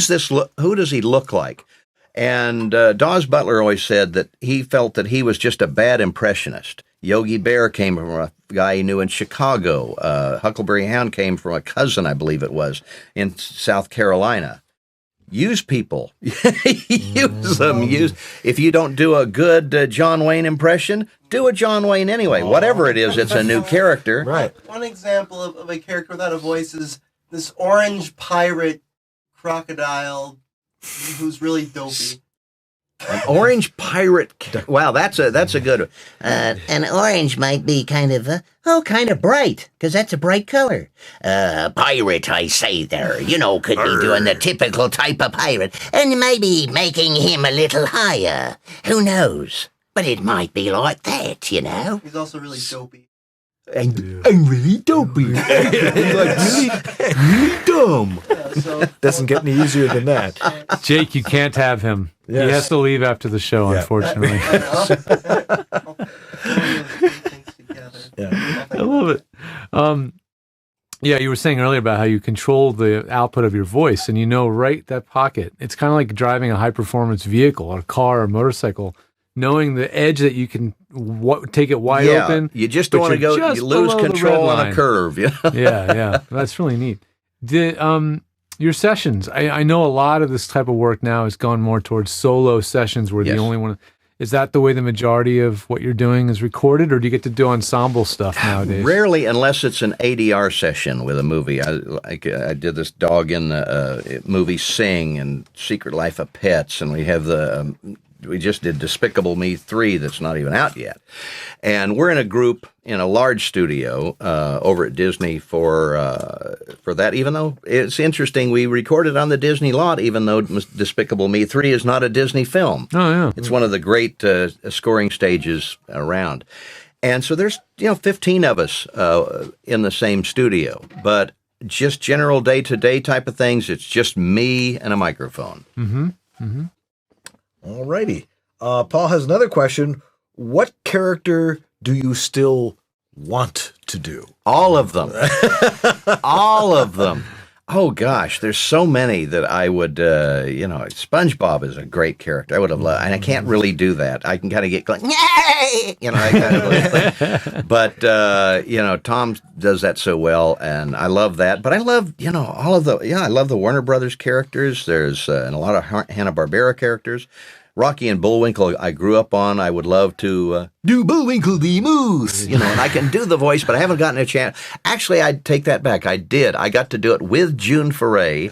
Speaker 12: does he look like? And Dawes Butler always said that he felt that he was just a bad impressionist. Yogi Bear came from a guy he knew in Chicago. Huckleberry Hound came from a cousin, I believe it was, in South Carolina. Use people. Use them. If you don't do a good John Wayne impression, do a John Wayne anyway. Whatever it is, it's a new character.
Speaker 13: Right.
Speaker 15: One example of a character without a voice is this orange pirate crocodile who's really dopey.
Speaker 12: An orange pirate. Wow, that's a good one.
Speaker 14: An orange might be kind of bright, because that's a bright color.
Speaker 9: Pirate, I say there. Could be doing the typical type of pirate.
Speaker 14: And maybe making him a little higher. Who knows?
Speaker 9: But it might be like that,
Speaker 15: He's also really dopey.
Speaker 12: I'm really dopey. really dumb.
Speaker 13: Doesn't get any easier than that.
Speaker 2: Jake, you can't have him.
Speaker 13: Yes.
Speaker 2: He has to leave after the show, unfortunately. I love it. Yeah, you were saying earlier about how you control the output of your voice, and right that pocket. It's kind of like driving a high-performance vehicle, or a car, or a motorcycle, knowing the edge that you can take it wide open.
Speaker 12: You just don't want to go. You lose control on a curve.
Speaker 2: Yeah. That's really neat. Your sessions. I know a lot of this type of work now has gone more towards solo sessions, where the only one. Is that the way the majority of what you're doing is recorded, or do you get to do ensemble stuff nowadays?
Speaker 12: Rarely, unless it's an ADR session with a movie. I did this dog in the movie Sing and Secret Life of Pets, and we have we just did Despicable Me 3 that's not even out yet. And we're in a group in a large studio over at Disney for that, even though it's interesting, we recorded on the Disney lot, even though Despicable Me 3 is not a Disney film.
Speaker 2: Oh, yeah.
Speaker 12: It's one of the great scoring stages around. And so there's, 15 of us in the same studio, but just general day-to-day type of things, it's just me and a microphone.
Speaker 2: Mm-hmm. Mm-hmm.
Speaker 13: All righty. Paul has another question. What character do you still want to do?
Speaker 12: All of them. All of them. Oh, gosh, there's so many that I would, SpongeBob is a great character. I would have loved, and I can't really do that. I can kind of get going, yay! I kind of thing. But, Tom does that so well, and I love that. But I love, all of I love the Warner Brothers characters. There's and a lot of Hanna-Barbera characters. Rocky and Bullwinkle I grew up on. I would love to do Bullwinkle the Moose, and I can do the voice, but I haven't gotten a chance. Actually, I'd take that back. I did. I got to do it with June Foray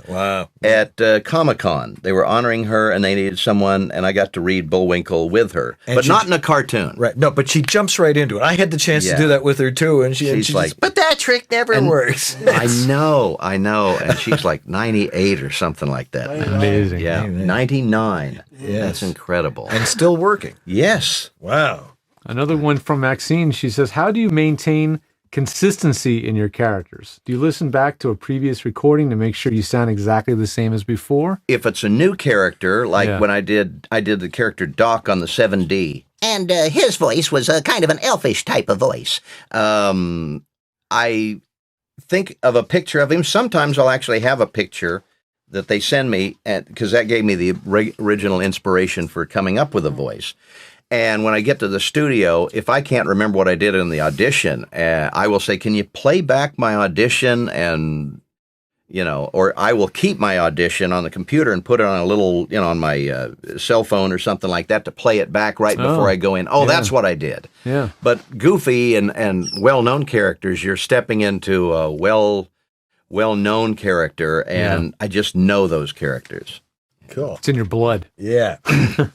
Speaker 12: at Comic-Con. They were honoring her, and they needed someone, and I got to read Bullwinkle with her, but not in a cartoon.
Speaker 13: Right. No, but she jumps right into it. I had the chance to do that with her, too, and she's like, but that trick never works.
Speaker 12: I know. And she's like 98 or something like that.
Speaker 2: Amazing.
Speaker 12: Yeah, 99.
Speaker 13: Yes.
Speaker 12: That's incredible.
Speaker 13: And still working.
Speaker 12: Yes.
Speaker 13: Wow.
Speaker 2: Another one from Maxine. She says, how do you maintain consistency in your characters? Do you listen back to a previous recording to make sure you sound exactly the same as before?
Speaker 12: If it's a new character, like when I did the character Doc on the 7D.
Speaker 14: And his voice was a kind of an elfish type of voice.
Speaker 12: I think of a picture of him. Sometimes I'll actually have a picture that they send me, because that gave me the original inspiration for coming up with a voice. And when I get to the studio, if I can't remember what I did in the audition, I will say, can you play back my audition? And, or I will keep my audition on the computer and put it on a little, on my cell phone or something like that to play it back right before I go in. Oh, that's what I did.
Speaker 2: Yeah.
Speaker 12: But goofy and well-known characters, you're stepping into a well-known character, and I just know those characters.
Speaker 13: Cool.
Speaker 2: It's in your blood.
Speaker 13: Yeah.
Speaker 15: I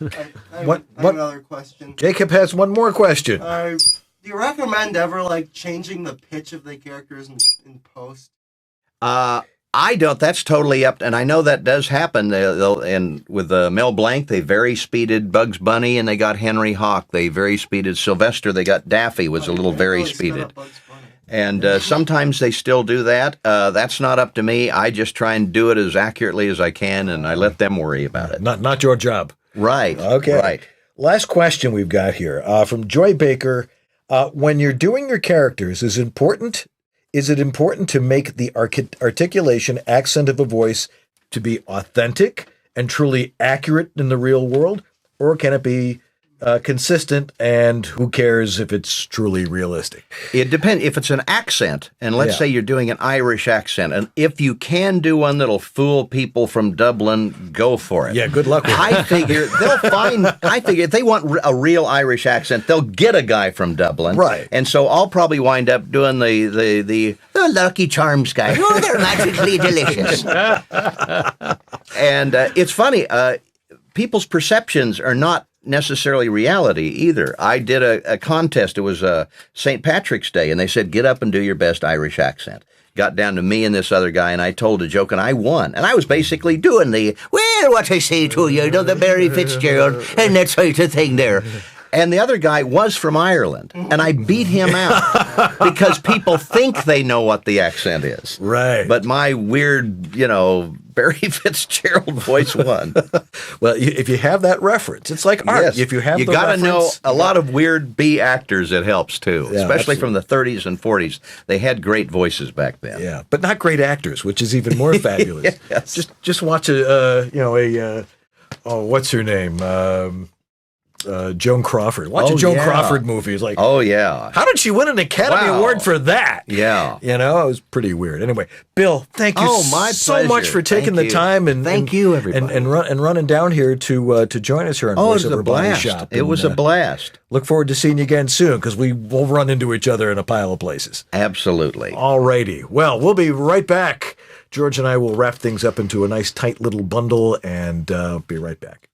Speaker 15: have another question.
Speaker 13: Jacob has one more question.
Speaker 15: Do you recommend ever changing the pitch of the characters in post?
Speaker 12: I don't. That's totally up. And I know that does happen. And with Mel Blanc, they very speeded Bugs Bunny, and they got Henry Hawk. They very speeded Sylvester. They got Daffy was a little very speeded. And sometimes they still do that. That's not up to me. I just try and do it as accurately as I can, and I let them worry about it.
Speaker 13: Not your job.
Speaker 12: Right.
Speaker 13: Okay.
Speaker 12: Right.
Speaker 13: Last question we've got here from Joy Baker. When you're doing your characters, is it important to make the articulation, accent of a voice to be authentic and truly accurate in the real world? Or can it be consistent, and who cares if it's truly realistic?
Speaker 12: It depends. If it's an accent, and let's say you're doing an Irish accent, and if you can do one that'll fool people from Dublin, go for it.
Speaker 13: Yeah, good luck with it.
Speaker 12: I figure if they want a real Irish accent, they'll get a guy from Dublin.
Speaker 13: Right.
Speaker 12: And so I'll probably wind up doing the
Speaker 14: Lucky Charms guy. Oh, they're magically delicious.
Speaker 12: And it's funny, people's perceptions are not necessarily reality either. I did a contest. It was St. Patrick's Day, and they said, get up and do your best Irish accent. Got down to me and this other guy, and I told a joke, and I won. And I was basically doing well, what I say to you, the Barry Fitzgerald, and that sort of thing there. And the other guy was from Ireland, and I beat him out because people think they know what the accent is.
Speaker 13: Right.
Speaker 12: But my weird, Barry Fitzgerald voice won.
Speaker 13: Well, if you have that reference, it's like art.
Speaker 12: Yes.
Speaker 13: If you have
Speaker 12: you
Speaker 13: the
Speaker 12: got to know
Speaker 13: reference,
Speaker 12: a lot of weird B actors. It helps too,
Speaker 13: Yeah,
Speaker 12: especially from the 30s and 40s. They had great voices back then.
Speaker 13: Yeah, but not great actors, which is even more fabulous.
Speaker 12: Yes.
Speaker 13: Just watch what's her name? Joan Crawford. Watch a Joan Crawford movie. It's like,
Speaker 12: oh yeah,
Speaker 13: how did she win an Academy Award for that?
Speaker 12: Yeah,
Speaker 13: it was pretty weird. Anyway, Bill, thank you
Speaker 12: my
Speaker 13: so much for taking the time and
Speaker 12: thank you everybody
Speaker 13: and running down here to join us here on Voiceover Body Shop.
Speaker 12: It was a blast.
Speaker 13: Look forward to seeing you again soon because we will run into each other in a pile of places.
Speaker 12: Absolutely.
Speaker 13: All righty. Well, we'll be right back. George and I will wrap things up into a nice tight little bundle and be right back.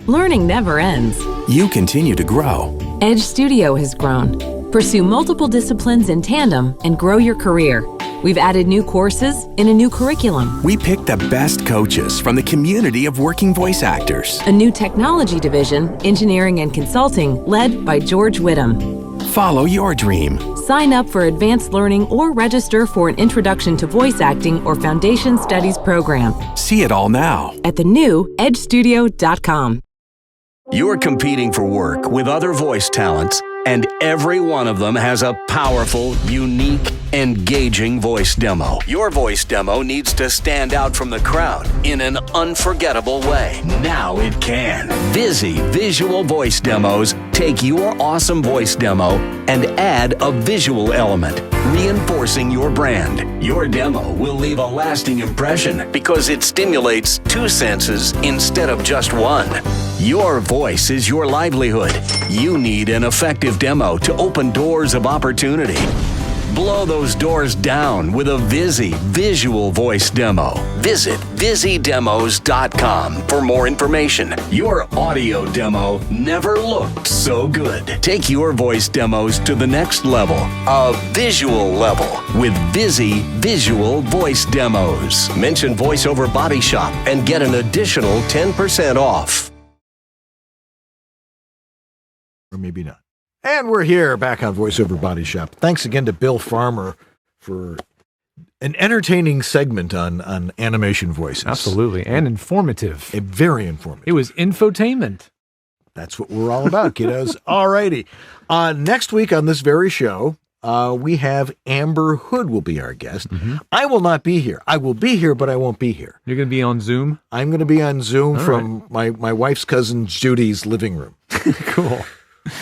Speaker 16: Learning never ends.
Speaker 17: You continue to grow.
Speaker 16: Edge Studio has grown. Pursue multiple disciplines in tandem and grow your career. We've added new courses in a new curriculum.
Speaker 17: We pick the best coaches from the community of working voice actors.
Speaker 16: A new technology division, engineering and consulting, led by George Whittam.
Speaker 17: Follow your dream.
Speaker 16: Sign up for advanced learning or register for an introduction to voice acting or foundation studies program.
Speaker 17: See it all now
Speaker 16: at the new edgestudio.com.
Speaker 6: You're competing for work with other voice talents, and every one of them has a powerful, unique, engaging voice demo. Your voice demo needs to stand out from the crowd in an unforgettable way. Now it can. Visi Visual Voice Demos take your awesome voice demo and add a visual element, reinforcing your brand. Your demo will leave a lasting impression because it stimulates two senses instead of just one. Your voice is your livelihood. You need an effective demo to open doors of opportunity. Blow those doors down with a Visi Visual Voice Demo. Visit VisiDemos.com for more information. Your audio demo never looked so good. Take your voice demos to the next level, a visual level, with Visi Visual Voice Demos. Mention Voiceover Body Shop and get an additional 10% off.
Speaker 13: Or maybe not. And we're here back on Voiceover Body Shop. Thanks again to Bill Farmer for an entertaining segment on animation voices.
Speaker 2: Absolutely. And informative.
Speaker 13: Very informative.
Speaker 2: It was infotainment.
Speaker 13: That's what we're all about, kiddos. All righty. Next week on this very show, we have Amber Hood will be our guest.
Speaker 2: Mm-hmm.
Speaker 13: I will not be here. I will be here, but I won't be here.
Speaker 2: You're going to be on Zoom?
Speaker 13: I'm going to be on Zoom from my wife's cousin Judy's living room.
Speaker 2: Cool.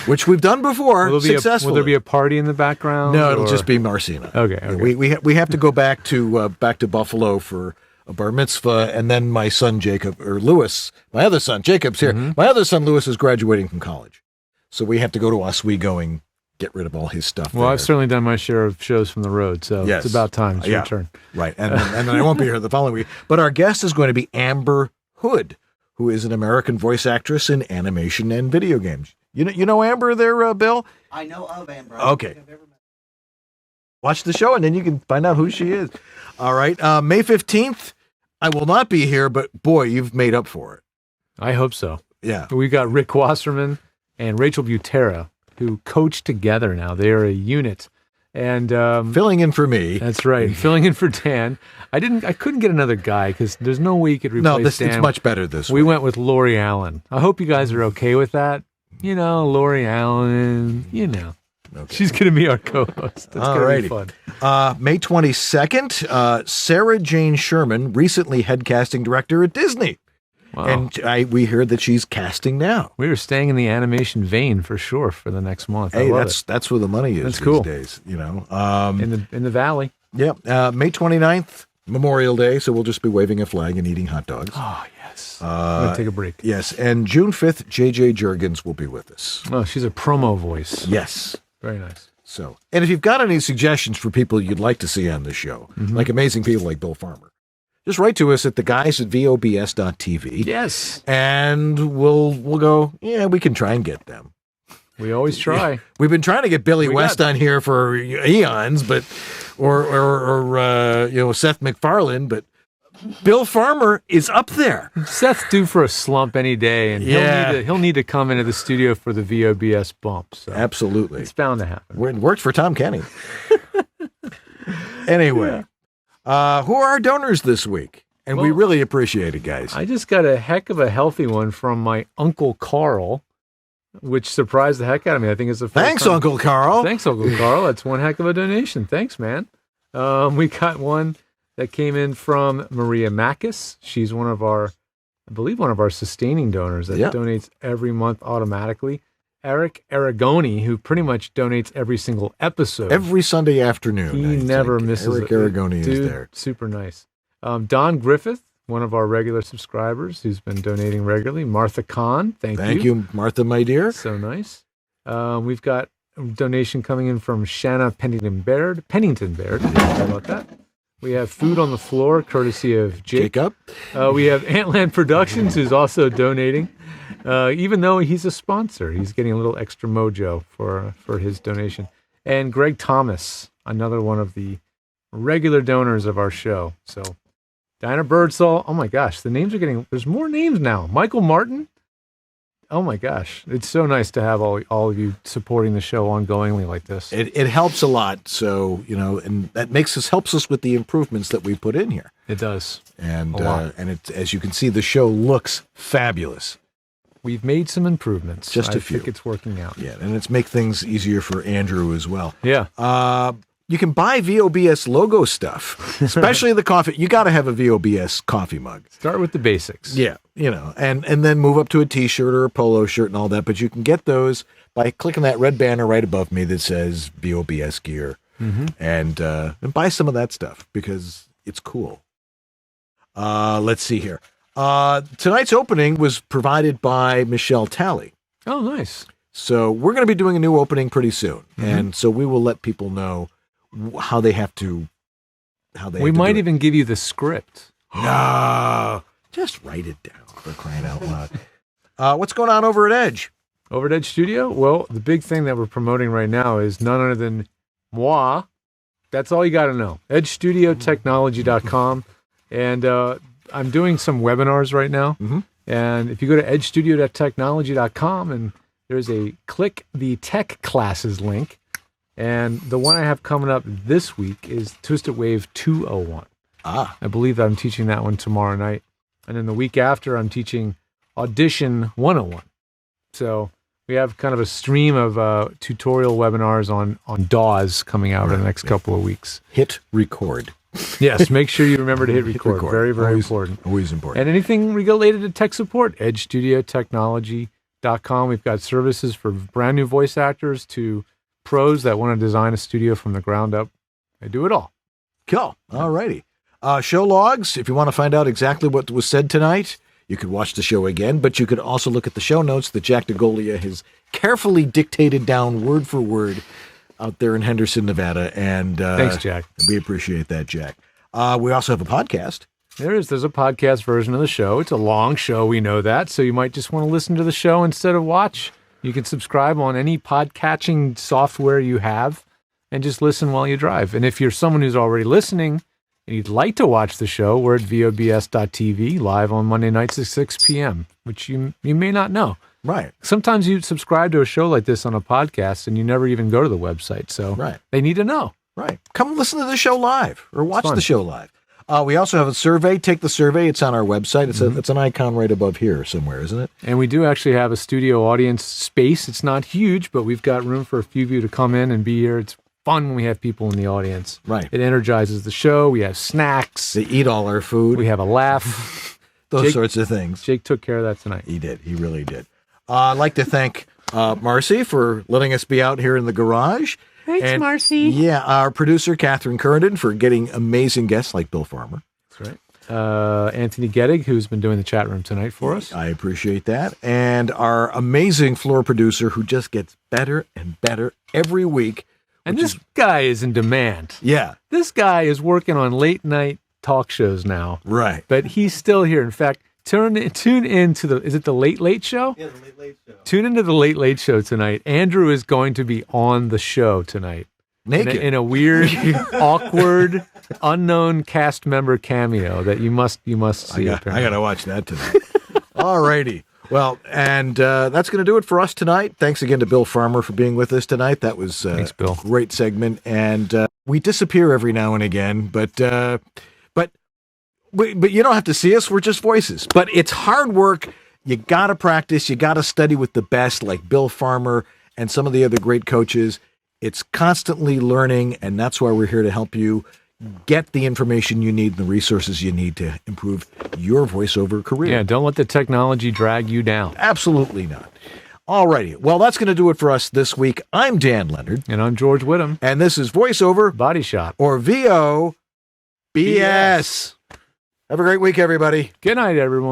Speaker 13: Which we've done before successfully.
Speaker 2: Will there be a party in the background?
Speaker 13: No, it'll just be Marcina.
Speaker 2: Okay.
Speaker 13: We have to go back to Buffalo for a bar mitzvah, and then my son Jacob, or Lewis, my other son Jacob's here.
Speaker 2: Mm-hmm.
Speaker 13: My other son Lewis is graduating from college, so we have to go to Oswego and get rid of all his stuff.
Speaker 2: Well, I've certainly done my share of shows from the road, so it's about time. It's your turn.
Speaker 13: Right, and then I won't be here the following week. But our guest is going to be Amber Hood, who is an American voice actress in animation and video games. You know Amber there, Bill?
Speaker 14: I know of Amber.
Speaker 13: Okay. Watch the show, and then you can find out who she is. All right. May 15th, I will not be here, but boy, you've made up for it.
Speaker 2: I hope so.
Speaker 13: Yeah.
Speaker 2: We've got Rick Wasserman and Rachel Butera, who coach together now. They are a unit. And
Speaker 13: filling in for me.
Speaker 2: That's right. Filling in for Dan. I couldn't get another guy because there's no way you could replace Dan.
Speaker 13: It's much better this way.
Speaker 2: We went with Lori Allen. I hope you guys are okay with that. Lori Allen, Okay. She's going to be our co-host. That's going to be fun.
Speaker 13: May 22nd, Sarah Jane Sherman, recently head casting director at Disney.
Speaker 2: Wow.
Speaker 13: And we heard that she's casting now.
Speaker 2: We were staying in the animation vein for sure for the next month.
Speaker 13: Hey, that's where the money is these days,
Speaker 2: in the valley.
Speaker 13: Yeah. May 29th, Memorial Day, so we'll just be waving a flag and eating hot dogs.
Speaker 2: Oh, yes. I'm going to take a break.
Speaker 13: Yes, and June 5th, JJ Jurgens will be with us.
Speaker 2: Oh, she's a promo voice.
Speaker 13: Yes.
Speaker 2: Very nice.
Speaker 13: So, and if you've got any suggestions for people you'd like to see on the show, like amazing people like Bill Farmer, just write to us at theguys@VOBS.tv.
Speaker 2: Yes.
Speaker 13: And we'll go, we can try and get them.
Speaker 2: We always try.
Speaker 13: Yeah. We've been trying to get Billy West on here for eons, but or Seth MacFarlane, but
Speaker 1: Bill Farmer is up there.
Speaker 2: Seth's due for a slump any day, and he'll need to come into the studio for the VOBS bump. So
Speaker 1: absolutely.
Speaker 2: It's bound to happen.
Speaker 1: It worked for Tom Kenny. Anyway, who are our donors this week? And we really appreciate it, guys.
Speaker 2: I just got a heck of a healthy one from my Uncle Carl, which surprised the heck out of me. I think it's the first
Speaker 1: Thanks,
Speaker 2: time.
Speaker 1: Uncle Carl.
Speaker 2: Thanks, Uncle Carl. That's one heck of a donation. Thanks, man. We got one that came in from Maria Makis. She's one of our sustaining donors that donates every month automatically. Eric Aragoni, who pretty much donates every single episode.
Speaker 1: Every Sunday afternoon.
Speaker 2: He never misses
Speaker 1: Eric Aragoni is there.
Speaker 2: Super nice. Don Griffith, one of our regular subscribers who's been donating regularly. Martha Kahn, thank you,
Speaker 1: Martha, my dear.
Speaker 2: So nice. We've got a donation coming in from Shanna Pennington Baird. How about that? We have Food on the Floor, courtesy of
Speaker 1: Jacob.
Speaker 2: We have Antland Productions, who's also donating. Even though he's a sponsor, he's getting a little extra mojo for his donation. And Greg Thomas, another one of the regular donors of our show. So Dinah Birdsall. Oh my gosh, there's more names now. Michael Martin. Oh my gosh, it's so nice to have all of you supporting the show ongoingly like this.
Speaker 1: It helps a lot. So, and that helps us with the improvements that we put in here.
Speaker 2: It does.
Speaker 1: And it, as you can see, the show looks fabulous.
Speaker 2: We've made some improvements.
Speaker 1: Just a few.
Speaker 2: I think it's working out.
Speaker 1: Yeah, and it's make things easier for Andrew as well.
Speaker 2: Yeah.
Speaker 1: You can buy VOBS logo stuff, especially the coffee. You got to have a VOBS coffee mug.
Speaker 2: Start with the basics.
Speaker 1: Yeah, and then move up to a T-shirt or a polo shirt and all that. But you can get those by clicking that red banner right above me that says VOBS gear, and buy some of that stuff because it's cool. Let's see here. Tonight's opening was provided by Michelle Talley.
Speaker 2: Oh, nice.
Speaker 1: So we're going to be doing a new opening pretty soon, and so we will let people know how they have to.
Speaker 2: We might even give you the script.
Speaker 1: No, just write it down for crying out loud. What's going on over at Edge?
Speaker 2: Over at Edge Studio? Well, the big thing that we're promoting right now is none other than moi. That's all you got to know. EdgeStudioTechnology.com. And I'm doing some webinars right now. And if you go to EdgeStudioTechnology.com and there's a click the tech classes link. And the one I have coming up this week is Twisted Wave 201. I believe I'm teaching that one tomorrow night. And then the week after, I'm teaching Audition 101. So we have kind of a stream of tutorial webinars on DAWs coming out in the next couple of weeks.
Speaker 1: Hit record.
Speaker 2: Yes, make sure you remember to hit record. Very, very important.
Speaker 1: Always important.
Speaker 2: And anything related to tech support, EdgeStudioTechnology.com. We've got services for brand new voice actors to pros that want to design a studio from the ground up. I do it all.
Speaker 1: Cool. All righty. Show logs. If you want to find out exactly what was said tonight, you could watch the show again, but you could also look at the show notes that Jack DeGolia has carefully dictated down word for word out there in Henderson, Nevada. And
Speaker 2: thanks, Jack.
Speaker 1: We appreciate that, Jack. We also have a podcast.
Speaker 2: There's a podcast version of the show. It's a long show. We know that. So you might just want to listen to the show instead of watch. You can subscribe on any podcatching software you have and just listen while you drive. And if you're someone who's already listening and you'd like to watch the show, we're at VOBS.TV live on Monday nights at 6 p.m., which you may not know.
Speaker 1: Right.
Speaker 2: Sometimes you subscribe to a show like this on a podcast and you never even go to the website. So they need to know.
Speaker 1: Right. Come listen to the show live or watch the show live. We also have a survey. Take the survey. It's on our website. It's an icon right above here somewhere, isn't it?
Speaker 2: And we do actually have a studio audience space. It's not huge, but we've got room for a few of you to come in and be here. It's fun when we have people in the audience.
Speaker 1: Right.
Speaker 2: It energizes the show. We have snacks.
Speaker 1: They eat all our food.
Speaker 2: We have a laugh.
Speaker 1: Those sorts of things.
Speaker 2: Jake took care of that tonight.
Speaker 1: He did. He really did. I'd like to thank Marcy for letting us be out here in the garage.
Speaker 21: Thanks, Marcy.
Speaker 1: Yeah, our producer, Catherine Curran, for getting amazing guests like Bill Farmer.
Speaker 2: That's right. Anthony Gettig, who's been doing the chat room tonight for us.
Speaker 1: I appreciate that. And our amazing floor producer, who just gets better and better every week.
Speaker 2: And this guy is in demand.
Speaker 1: Yeah.
Speaker 2: This guy is working on late night talk shows now.
Speaker 1: Right.
Speaker 2: But he's still here. In fact, tune in to is it the Late Late Show?
Speaker 15: Yeah, the Late Late Show.
Speaker 2: Tune into the Late Late Show tonight. Andrew is going to be on the show tonight.
Speaker 1: Naked.
Speaker 2: In a weird, awkward unknown cast member cameo that you must see.
Speaker 13: I got to watch that tonight. All righty. Well, and that's going to do it for us tonight. Thanks again to Bill Farmer for being with us tonight. That was
Speaker 2: Thanks, Bill.
Speaker 13: A great segment. And we disappear every now and again, but you don't have to see us. We're just voices. But it's hard work. You got to practice. You got to study with the best, like Bill Farmer and some of the other great coaches. It's constantly learning, and that's why we're here to help you get the information you need and the resources you need to improve your voiceover career.
Speaker 2: Yeah, don't let the technology drag you down.
Speaker 13: Absolutely not. All righty. Well, that's going to do it for us this week. I'm Dan Leonard.
Speaker 2: And I'm George Whittam.
Speaker 13: And this is Voiceover
Speaker 2: Body Shop.
Speaker 13: Or VOBS. Have a great week, everybody.
Speaker 2: Good night, everyone.